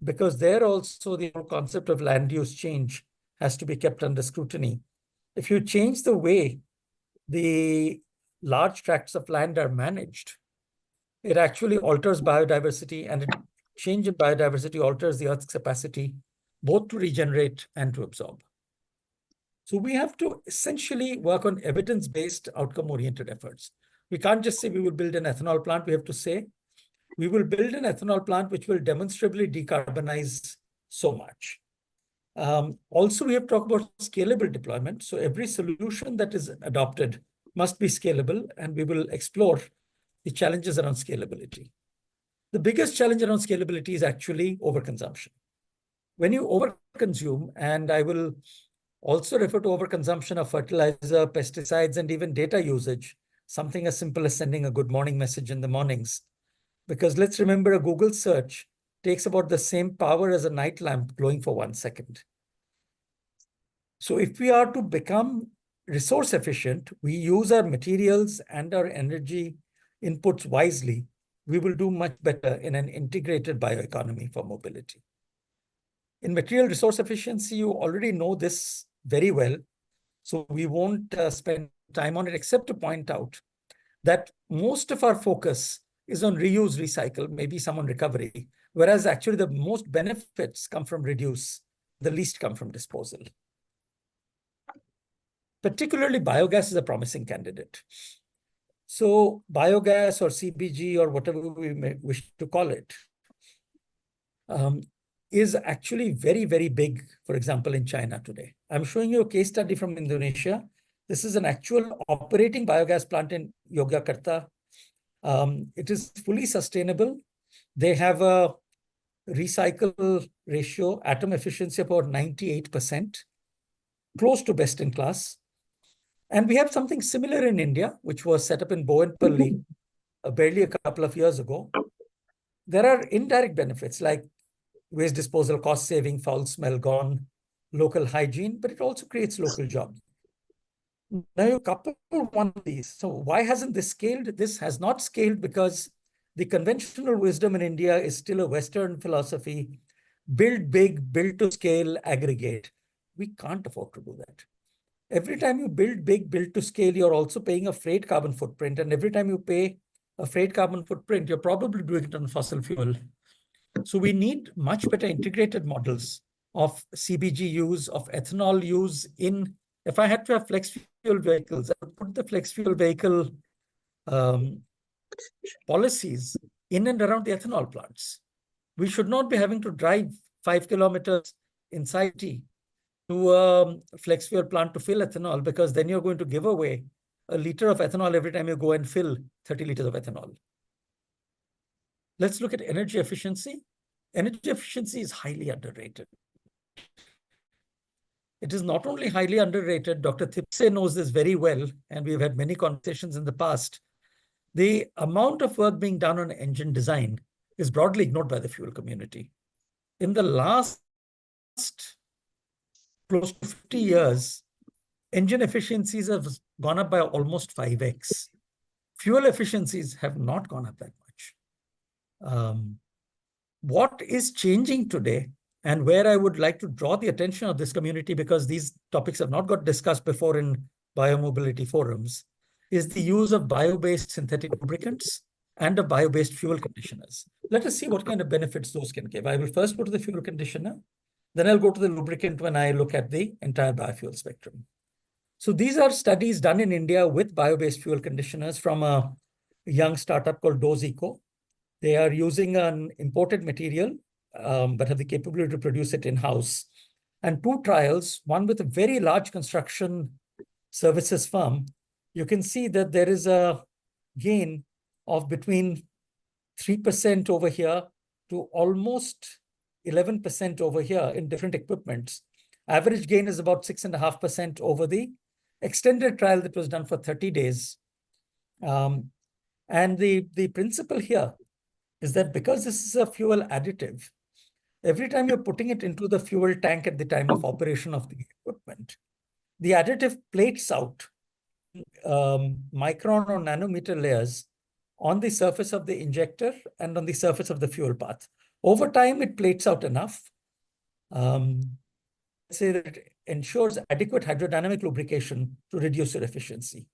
because there also the whole concept of land use change has to be kept under scrutiny. If you change the way the large tracts of land are managed, it actually alters biodiversity, and change in biodiversity alters the Earth's capacity both to regenerate and to absorb. So we have to essentially work on evidence-based, outcome-oriented efforts. We can't just say we will build an ethanol plant. We have to say we will build an ethanol plant which will demonstrably decarbonize so much. Also, we have talked about scalable deployment. So every solution that is adopted must be scalable, and we will explore the challenges around scalability. The biggest challenge around scalability is actually overconsumption. When you overconsume, and I will also refer to overconsumption of fertilizer, pesticides, and even data usage, something as simple as sending a good morning message in the mornings. Because let's remember, a Google search takes about the same power as a night lamp glowing for 1 second. So if we are to become resource efficient, we use our materials and our energy inputs wisely, we will do much better in an integrated bioeconomy for mobility. In material resource efficiency, you already know this very well, so we won't spend time on it, except to point out that most of our focus is on reuse, recycle, maybe some on recovery, whereas actually the most benefits come from reduce, the least come from disposal. Particularly biogas is a promising candidate. So biogas or CBG or whatever we may wish to call it, is actually very, very big, for example, in China today. I'm showing you a case study from Indonesia. This is an actual operating biogas plant in Yogyakarta. It is fully sustainable. They have a recycle ratio, atom efficiency about 98%, close to best in class. And we have something similar in India, which was set up in Bowenpalli barely a couple of years ago. There are indirect benefits like waste disposal, cost saving, foul smell gone, local hygiene, but it also creates local jobs. Now you couple one of these. So why hasn't this scaled? This has not scaled because the conventional wisdom in India is still a Western philosophy. Build big, build to scale, aggregate. We can't afford to do that. Every time you build big, build to scale, you're also paying a freight carbon footprint. And every time you pay a freight carbon footprint, you're probably doing it on fossil fuel. So we need much better integrated models of CBG use, of ethanol use in, if I had to have flex fuel vehicles, I would put the flex fuel vehicle policies in and around the ethanol plants. We should not be having to drive 5 kilometers inside T to a flex fuel plant to fill ethanol, because then you're going to give away a liter of ethanol every time you go and fill 30 liters of ethanol. Let's look at energy efficiency. Energy efficiency is highly underrated. It is not only highly underrated, Dr. Thipse knows this very well, and we've had many conversations in the past. The amount of work being done on engine design is broadly ignored by the fuel community. In the last close to 50 years, engine efficiencies have gone up by almost 5x. Fuel efficiencies have not gone up that much. What is changing today, and where I would like to draw the attention of this community, because these topics have not got discussed before in biomobility forums, is the use of bio-based synthetic lubricants and of bio-based fuel conditioners. Let us see what kind of benefits those can give. I will first go to the fuel conditioner, then I'll go to the lubricant when I look at the entire biofuel spectrum. So these are studies done in India with bio-based fuel conditioners from a young startup called Dose Eco. They are using an imported material, but have the capability to produce it in-house. And 2 trials, one with a very large construction services firm, you can see that there is a gain of between 3% over here to almost 11% over here in different equipments. Average gain is about 6.5% over the extended trial that was done for 30 days. And the principle here is that because this is a fuel additive, every time you're putting it into the fuel tank at the time of operation of the equipment, the additive plates out micron or nanometer layers on the surface of the injector and on the surface of the fuel path. Over time, it plates out enough. Say that it ensures adequate hydrodynamic lubrication to reduce your efficiency.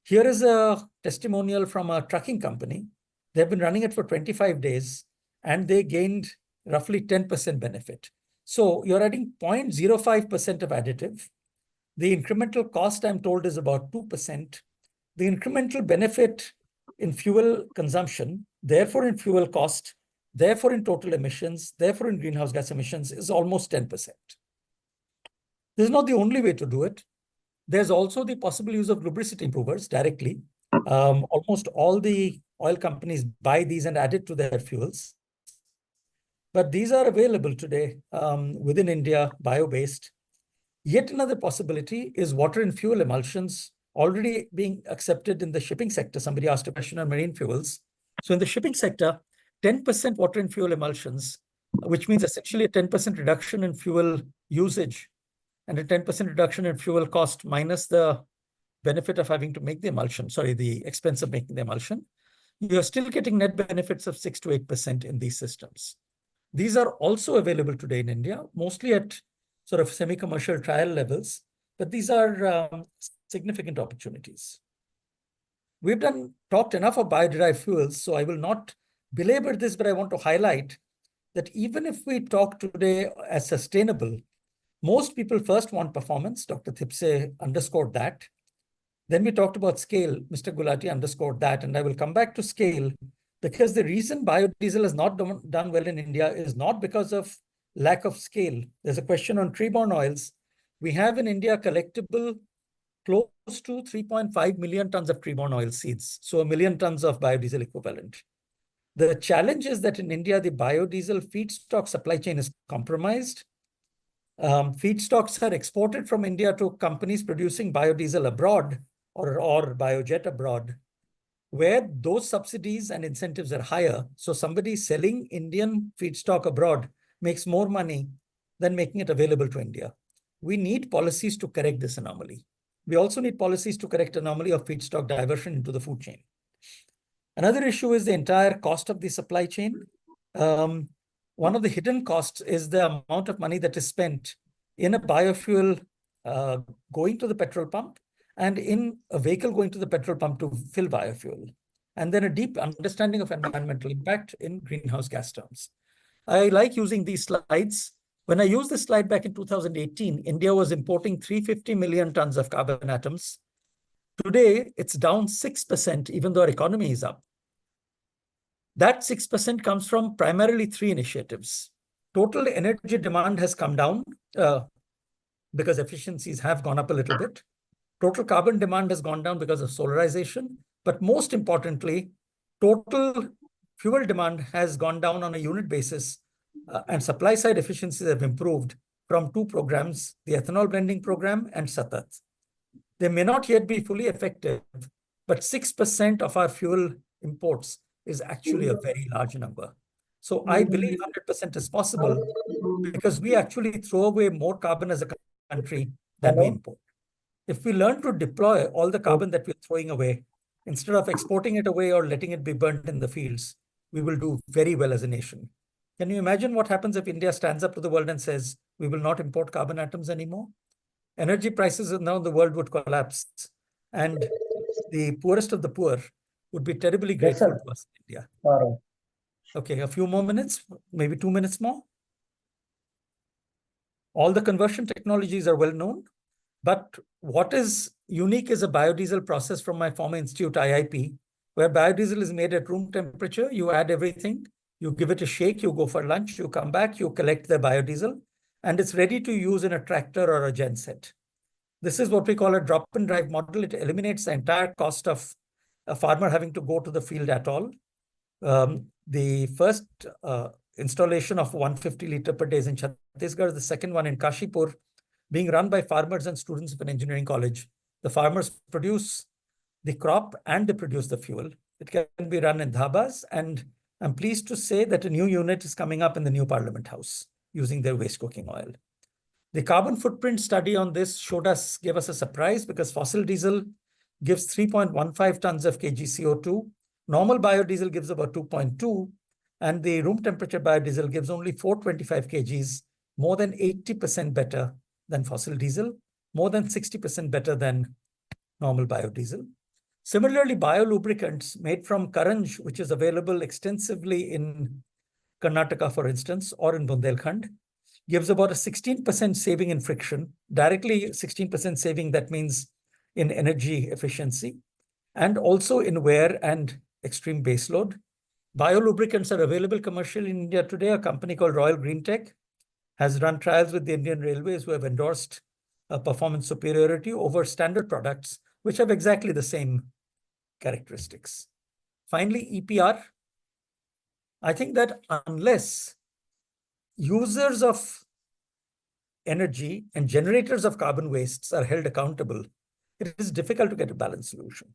Here is a testimonial from a trucking company. They've been running it for 25 days, and they gained roughly 10% benefit. So you're adding 0.05% of additive. The incremental cost, I'm told, is about 2%. The incremental benefit in fuel consumption, therefore in fuel cost, therefore in total emissions, therefore in greenhouse gas emissions, is almost 10%. This is not the only way to do it. There's also the possible use of lubricity improvers directly. Almost all the oil companies buy these and add it to their fuels. But these are available today within India, bio-based. Yet another possibility is water and fuel emulsions already being accepted in the shipping sector. Somebody asked a question on marine fuels. So in the shipping sector, 10% water and fuel emulsions, which means essentially a 10% reduction in fuel usage and a 10% reduction in fuel cost minus the benefit of having to make the emulsion, the expense of making the emulsion, you're still getting net benefits of 6 to 8% in these systems. These are also available today in India, mostly at sort of semi-commercial trial levels, but these are significant opportunities. We've talked enough of bio-derived fuels, so I will not belabor this, but I want to highlight that even if we talk today as sustainable, most people first want performance. Dr. Thipse underscored that. Then we talked about scale. Mr. Gulati underscored that. And I will come back to scale because the reason biodiesel has not done well in India is not because of lack of scale. There's a question on tree-borne oils. We have in India collectible close to 3.5 million tons of tree-borne oil seeds. So 1 million tons of biodiesel equivalent. The challenge is that in India, the biodiesel feedstock supply chain is compromised. Feedstocks are exported from India to companies producing biodiesel abroad or biojet abroad, where those subsidies and incentives are higher. So somebody selling Indian feedstock abroad makes more money than making it available to India. We need policies to correct this anomaly. We also need policies to correct anomaly of feedstock diversion into the food chain. Another issue is the entire cost of the supply chain. One of the hidden costs is the amount of money that is spent in a biofuel going to the petrol pump and in a vehicle going to the petrol pump to fill biofuel. And then a deep understanding of environmental impact in greenhouse gas terms. I like using these slides. When I used this slide back in 2018, India was importing 350 million tons of carbon atoms. Today, it's down 6%, even though our economy is up. That 6% comes from primarily 3 initiatives. Total energy demand has come down because efficiencies have gone up a little bit. Total carbon demand has gone down because of solarization. But most importantly, total fuel demand has gone down on a unit basis and supply side efficiencies have improved from 2 programs, the ethanol blending program and Satat. They may not yet be fully effective, but 6% of our fuel imports is actually a very large number. So I believe 100% is possible because we actually throw away more carbon as a country than we import. If we learn to deploy all the carbon that we're throwing away, instead of exporting it away or letting it be burnt in the fields, we will do very well as a nation. Can you imagine what happens if India stands up to the world and says, we will not import carbon atoms anymore? Energy prices now in the world would collapse. And the poorest of the poor would be terribly grateful to us in India. Okay, a few more minutes, maybe 2 minutes more. All the conversion technologies are well known, but what is unique is a biodiesel process from my former institute, IIP, where biodiesel is made at room temperature. You add everything, you give it a shake, you go for lunch, you come back, you collect the biodiesel, and it's ready to use in a tractor or a genset. This is what we call a drop-in drive model. It eliminates the entire cost of a farmer having to go to the field at all. The first installation of 150 liter per day is in Chhattisgarh, the second one in Kashipur, being run by farmers and students of an engineering college. The farmers produce the crop and they produce the fuel. It can be run in dhabas, and I'm pleased to say that a new unit is coming up in the new Parliament House using their waste cooking oil. The carbon footprint study on this gave us a surprise because fossil diesel gives 3.15 tons of kg CO2. Normal biodiesel gives about 2.2, and the room temperature biodiesel gives only 425 kgs, more than 80% better than fossil diesel, more than 60% better than normal biodiesel. Similarly, biolubricants made from Karanj, which is available extensively in Karnataka, for instance, or in Bundelkhand, gives about a 16% saving in friction, directly 16% saving, that means in energy efficiency, and also in wear and extreme baseload. Biolubricants are available commercially in India today. A company called Royal Green Tech has run trials with the Indian Railways, who have endorsed performance superiority over standard products, which have exactly the same characteristics. Finally, EPR. I think that unless users of energy and generators of carbon wastes are held accountable, it is difficult to get a balanced solution.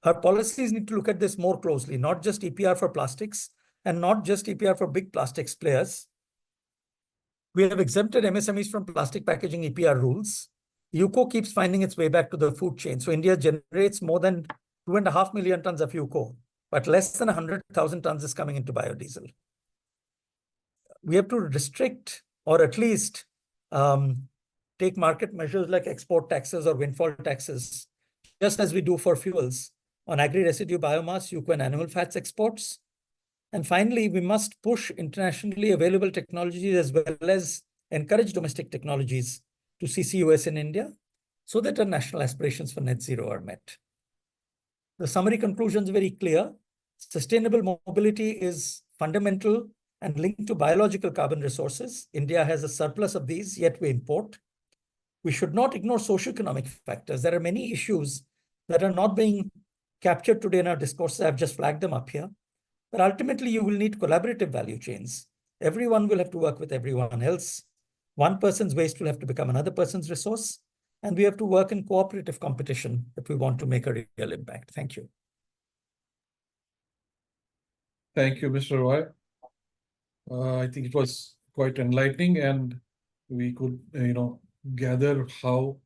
Our policies need to look at this more closely, not just EPR for plastics and not just EPR for big plastics players. We have exempted MSMEs from plastic packaging EPR rules. UCO keeps finding its way back to the food chain. So India generates more than 2.5 million tons of UCO, but less than 100,000 tons is coming into biodiesel. We have to restrict or at least take market measures like export taxes or windfall taxes, just as we do for fuels, on agri-residue biomass, UCO and animal fats exports. And finally, we must push internationally available technologies as well as encourage domestic technologies to CCUS in India so that our national aspirations for net zero are met. The summary conclusion is very clear. Sustainable mobility is fundamental and linked to biological carbon resources. India has a surplus of these, yet we import. We should not ignore socioeconomic factors. There are many issues that are not being captured today in our discourses. I've just flagged them up here. But ultimately, you will need collaborative value chains. Everyone will have to work with everyone else. One person's waste will have to become another person's resource. And we have to work in cooperative competition if we want to make a real impact. Thank you. Thank you, Mr. Roy. I think it was quite enlightening, and we could, gather how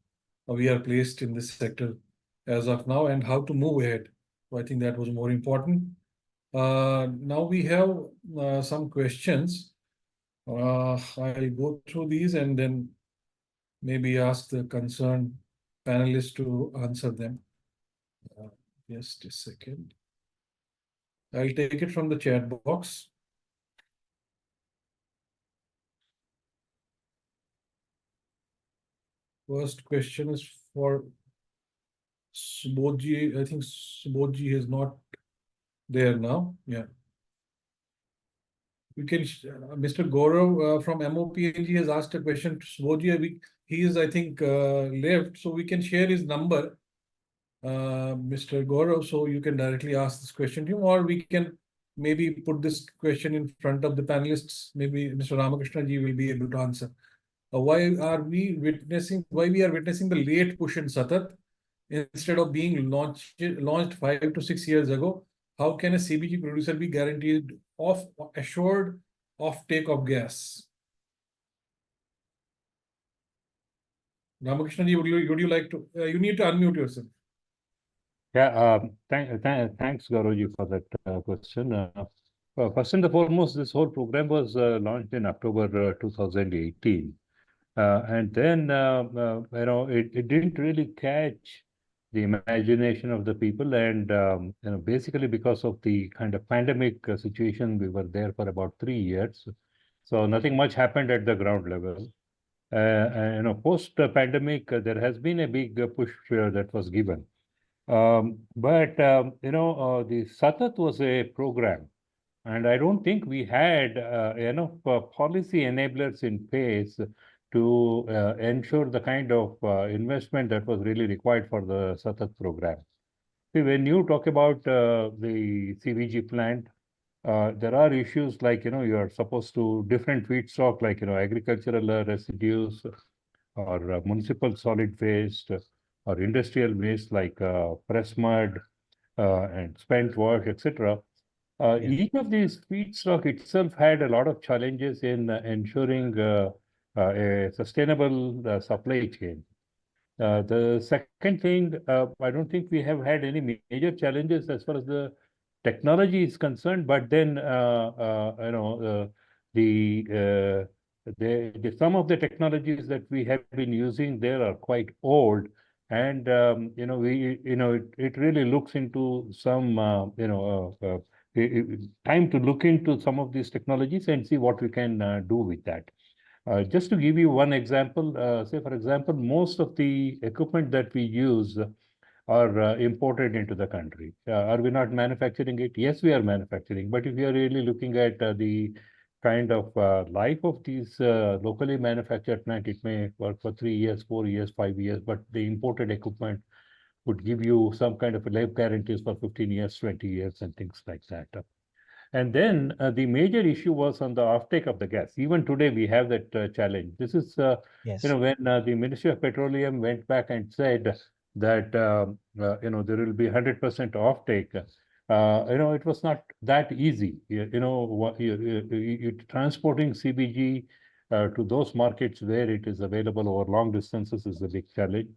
we are placed in this sector as of now and how to move ahead. So I think that was more important. Now we have some questions. I'll go through these and then maybe ask the concerned panelists to answer them. Just a second. I'll take it from the chat box. First question is for Subodh. I think Subodh is not there now. Yeah. We can, Mr. Gaurav from MOPNG has asked a question to Subodh. He is, I think, left, so we can share his number, Mr. Gaurav, so you can directly ask this question to him, or we can maybe put this question in front of the panelists. Maybe Mr. Ramakrishna ji will be able to answer. Why we are witnessing the late push in Satat instead of being launched 5 to 6 years ago? How can a CBG producer be guaranteed assured offtake of gas? Ramakrishna ji, would you like to? You need to unmute yourself. Yeah, thanks, Gaurav, for that question. First and foremost, this whole program was launched in October 2018. And then, it didn't really catch the imagination of the people. And, basically because of the kind of pandemic situation, we were there for about 3 years. So nothing much happened at the ground level. Post-pandemic, there has been a big push that was given. But the Satat was a program. And I don't think we had enough policy enablers in place to ensure the kind of investment that was really required for the Satat program. See, when you talk about the CBG plant, there are issues like, you are supposed to different feedstock, like, agricultural residues or municipal solid waste or industrial waste like press mud and spent wash, etc. Each of these feedstock itself had a lot of challenges in ensuring a sustainable supply chain. The second thing, I don't think we have had any major challenges as far as the technology is concerned, but then some of the technologies that we have been using there are quite old, and it really looks into some time to look into some of these technologies and see what we can do with that. Just to give you one example, say for example, most of the equipment that we use are imported into the country. Are we not manufacturing it? Yes, we are manufacturing. But if you are really looking at the kind of life of these locally manufactured plant, it may work for 3 years, 4 years, 5 years, but the imported equipment would give you some kind of a life guarantees for 15 years, 20 years, and things like that. And then the major issue was on the offtake of the gas. Even today, we have that challenge. This is, when the Ministry of Petroleum went back and said that, there will be 100% offtake. It was not that easy. Transporting CBG to those markets where it is available over long distances is a big challenge.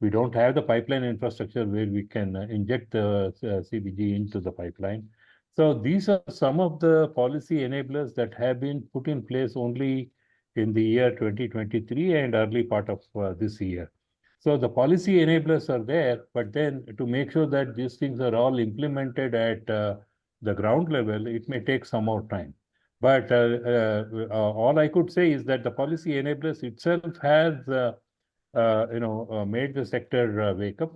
We don't have the pipeline infrastructure where we can inject the CBG into the pipeline. So these are some of the policy enablers that have been put in place only in the year 2023 and early part of this year. So the policy enablers are there, but then to make sure that these things are all implemented at the ground level, it may take some more time. But all I could say is that the policy enablers itself has made the sector wake up.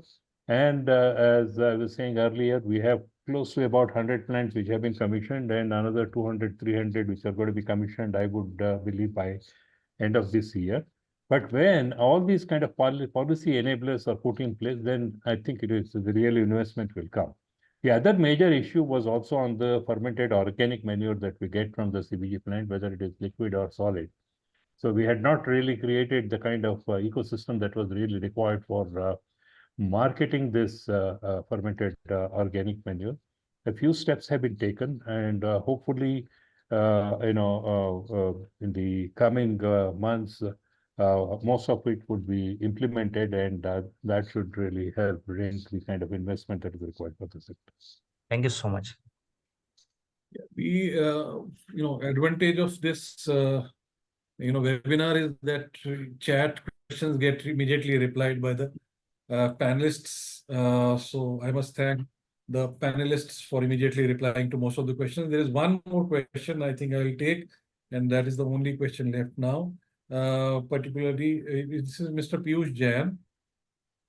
And as I was saying earlier, we have close to about 100 plants which have been commissioned and another 200, 300 which are going to be commissioned, I would believe, by end of this year. But when all these kind of policy enablers are put in place, then I think the real investment will come. The other major issue was also on the fermented organic manure that we get from the CBG plant, whether it is liquid or solid. So we had not really created the kind of ecosystem that was really required for marketing this fermented organic manure. A few steps have been taken, and hopefully, in the coming months, most of it would be implemented, and that should really help bring the kind of investment that is required for the sector. Thank you so much. Advantage of this, webinar is that chat questions get immediately replied by the panelists. So I must thank the panelists for immediately replying to most of the questions. There is one more question I think I will take, and that is the only question left now. Particularly, this is Mr. Piyush Jain,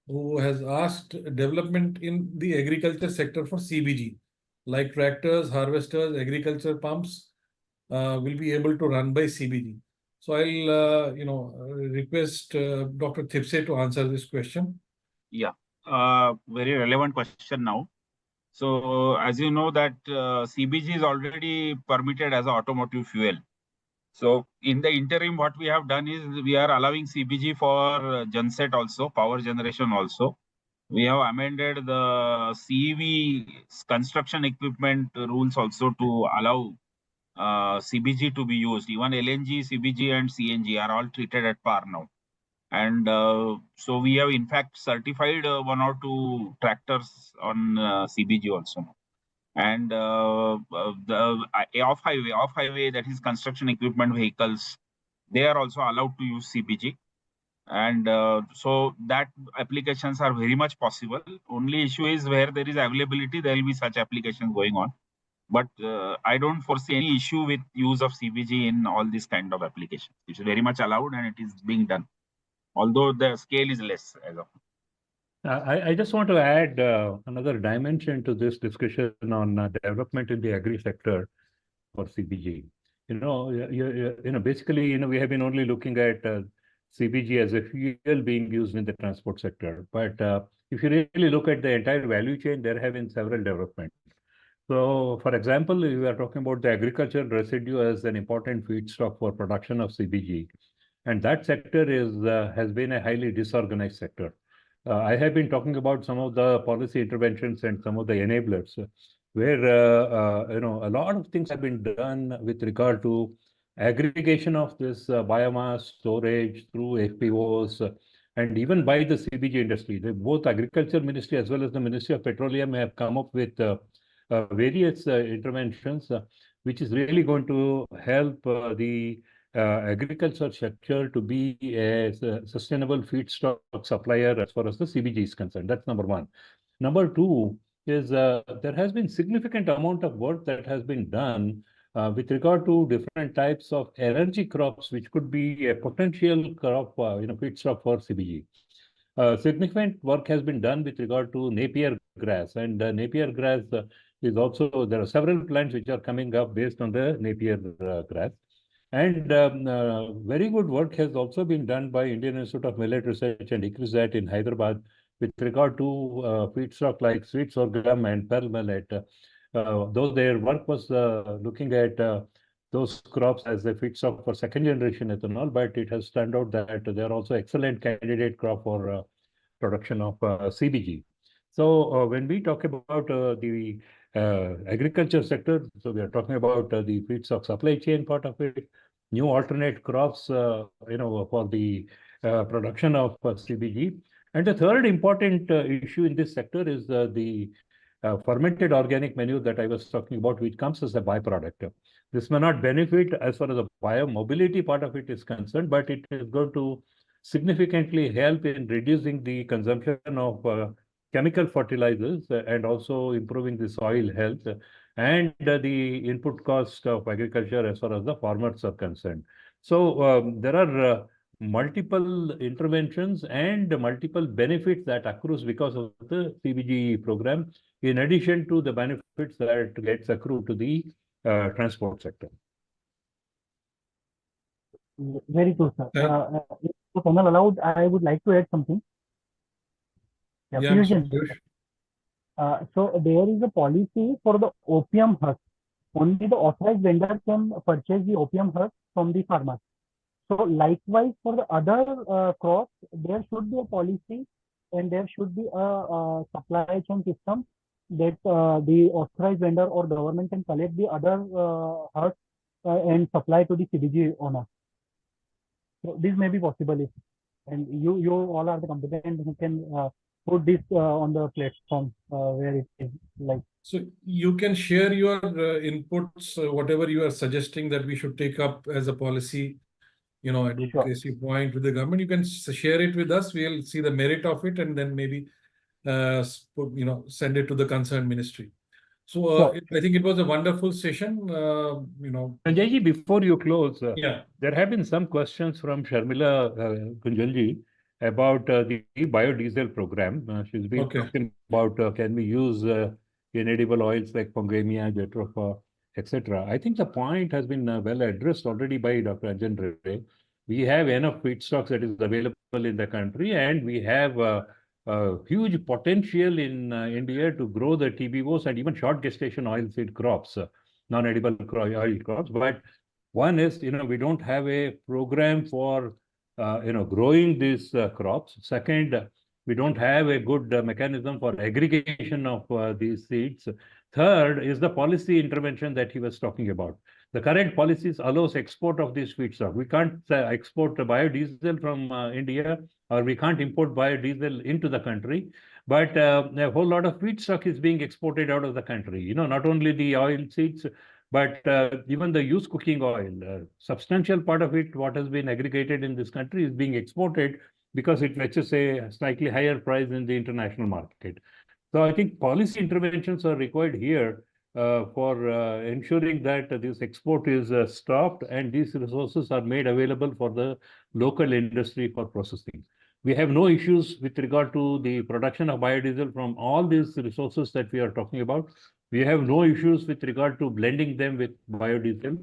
who has asked development in the agriculture sector for CBG, like tractors, harvesters, agriculture pumps, will be able to run by CBG. So I'll, request Dr. Thipse to answer this question. Yeah, very relevant question now. So as you know that CBG is already permitted as an automotive fuel. So in the interim, what we have done is we are allowing CBG for genset also, power generation also. We have amended the CEV construction equipment rules also to allow CBG to be used. Even LNG, CBG and CNG are all treated at par now. And so we have in fact certified 1 or 2 tractors on CBG also. And the off-highway, that is construction equipment vehicles, they are also allowed to use CBG. And so that applications are very much possible. Only issue is where there is availability, there will be such applications going on. But I don't foresee any issue with use of CBG in all these kind of applications. It's very much allowed and it is being done, although the scale is less as of now. I just want to add another dimension to this discussion on development in the agri sector for CBG. Basically, we have been only looking at CBG as a fuel being used in the transport sector. But if you really look at the entire value chain, there have been several developments. So, for example, we are talking about the agricultural residue as an important feedstock for production of CBG. And that sector has been a highly disorganized sector. I have been talking about some of the policy interventions and some of the enablers where, a lot of things have been done with regard to aggregation of this biomass storage through FPOs and even by the CBG industry. Both Agriculture Ministry as well as the Ministry of Petroleum have come up with various interventions, which is really going to help the agriculture sector to be a sustainable feedstock supplier as far as the CBG is concerned. That's number one. Number two is there has been significant amount of work that has been done with regard to different types of energy crops, which could be a potential crop, feedstock for CBG. Significant work has been done with regard to Napier grass, and Napier grass is also, there are several plants which are coming up based on the Napier grass. And very good work has also been done by Indian Institute of Millet Research and ICRISAT in Hyderabad with regard to feedstock like sweet sorghum and pearl millet. Though their work was looking at those crops as a feedstock for second generation ethanol, but it has turned out that they are also excellent candidate crop for production of CBG. So when we talk about the agriculture sector, so we are talking about the feedstock supply chain part of it, new alternate crops, for the production of CBG. And the third important issue in this sector is the fermented organic manure that I was talking about, which comes as a byproduct. This may not benefit as far as the biomobility part of it is concerned, but it is going to significantly help in reducing the consumption of chemical fertilizers and also improving the soil health and the input cost of agriculture as far as the farmers are concerned. So there are multiple interventions and multiple benefits that accrues because of the CBG program, in addition to the benefits that gets accrued to the transport sector. Very true, sir. Yeah. If the panel allowed, I would like to add something. Yeah, Fusion. Mr. So there is a policy for the opium husk. Only the authorized vendor can purchase the opium husk from the farmers. So likewise for the other crops, there should be a policy and there should be a supply chain system that the authorized vendor or government can collect the other husk and supply to the CBG owner. So this may be possible if, and you all are the competent who can put this on the platform where it is like. So you can share your inputs, whatever you are suggesting that we should take up as a policy, advocacy point with the government. You can share it with us. We'll see the merit of it and then maybe, send it to the concerned ministry. So I think it was a wonderful session. Sanjay, before you close, Yeah. there have been some questions from Sharmila Kunjalji about the biodiesel program. She's been talking about can we use inedible oils like Pongamia, Jatropha, etc. I think the point has been well addressed already by Dr. Anjan. We have enough feedstocks that is available in the country, and we have huge potential in India to grow the TBOs and even short gestation oilseed crops, non-edible oil crops. But one is, we don't have a program for, growing these crops. Second, we don't have a good mechanism for aggregation of these seeds. Third is the policy intervention that he was talking about. The current policies allows export of this feedstock. We can't export biodiesel from India, or we can't import biodiesel into the country. But a whole lot of feedstock is being exported out of the country. Not only the oil seeds, but even the used cooking oil. Substantial part of it, what has been aggregated in this country, is being exported because it fetches a slightly higher price in the international market. So I think policy interventions are required here for ensuring that this export is stopped and these resources are made available for the local industry for processing. We have no issues with regard to the production of biodiesel from all these resources that we are talking about. We have no issues with regard to blending them with biodiesel.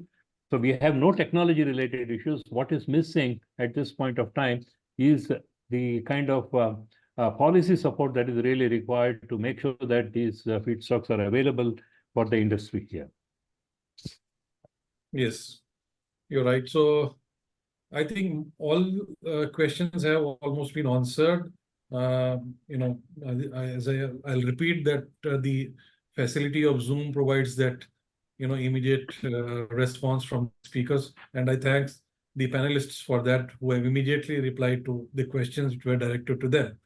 So we have no technology related issues. What is missing at this point of time is the kind of policy support that is really required to make sure that these feedstocks are available for the industry here. Yes, you're right. So I think all questions have almost been answered. I'll repeat that the facility of Zoom provides that, immediate response from speakers. And I thank the panelists for that, who have immediately replied to the questions which were directed to them.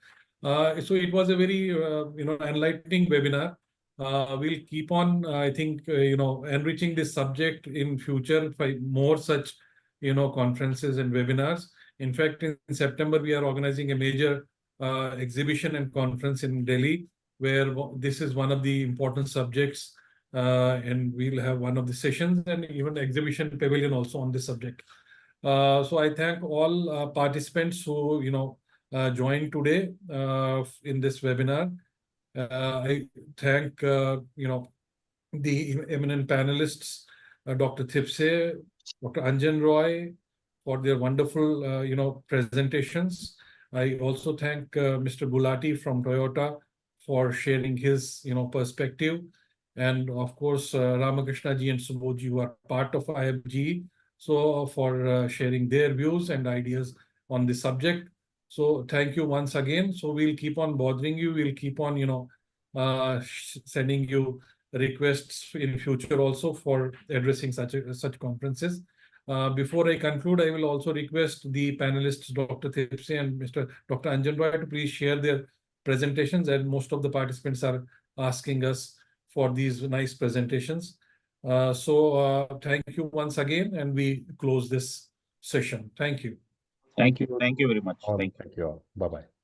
So it was a very, enlightening webinar. We'll keep on, I think, enriching this subject in future by more such, conferences and webinars. In fact, in September, we are organizing a major exhibition and conference in Delhi, where this is one of the important subjects, and we'll have one of the sessions and even exhibition pavilion also on this subject. So I thank all participants who, joined today in this webinar. I thank, the eminent panelists, Dr. Thipse, Dr. Anjan Roy, for their wonderful, presentations. I also thank Mr. Gulati from Toyota for sharing his, perspective. And of course, Ramakrishna ji and Subodh ji, who are part of IFGE, so for sharing their views and ideas on the subject. So thank you once again. So we'll keep on bothering you. We'll keep on, sending you requests in future also for addressing such conferences. Before I conclude, I will also request the panelists, Dr. Thipse and Dr. Anjan Roy, to please share their presentations, and most of the participants are asking us for these nice presentations. So thank you once again, and we close this session. Thank you. Thank you very much. All. Thank you. Thank you all. Bye-bye.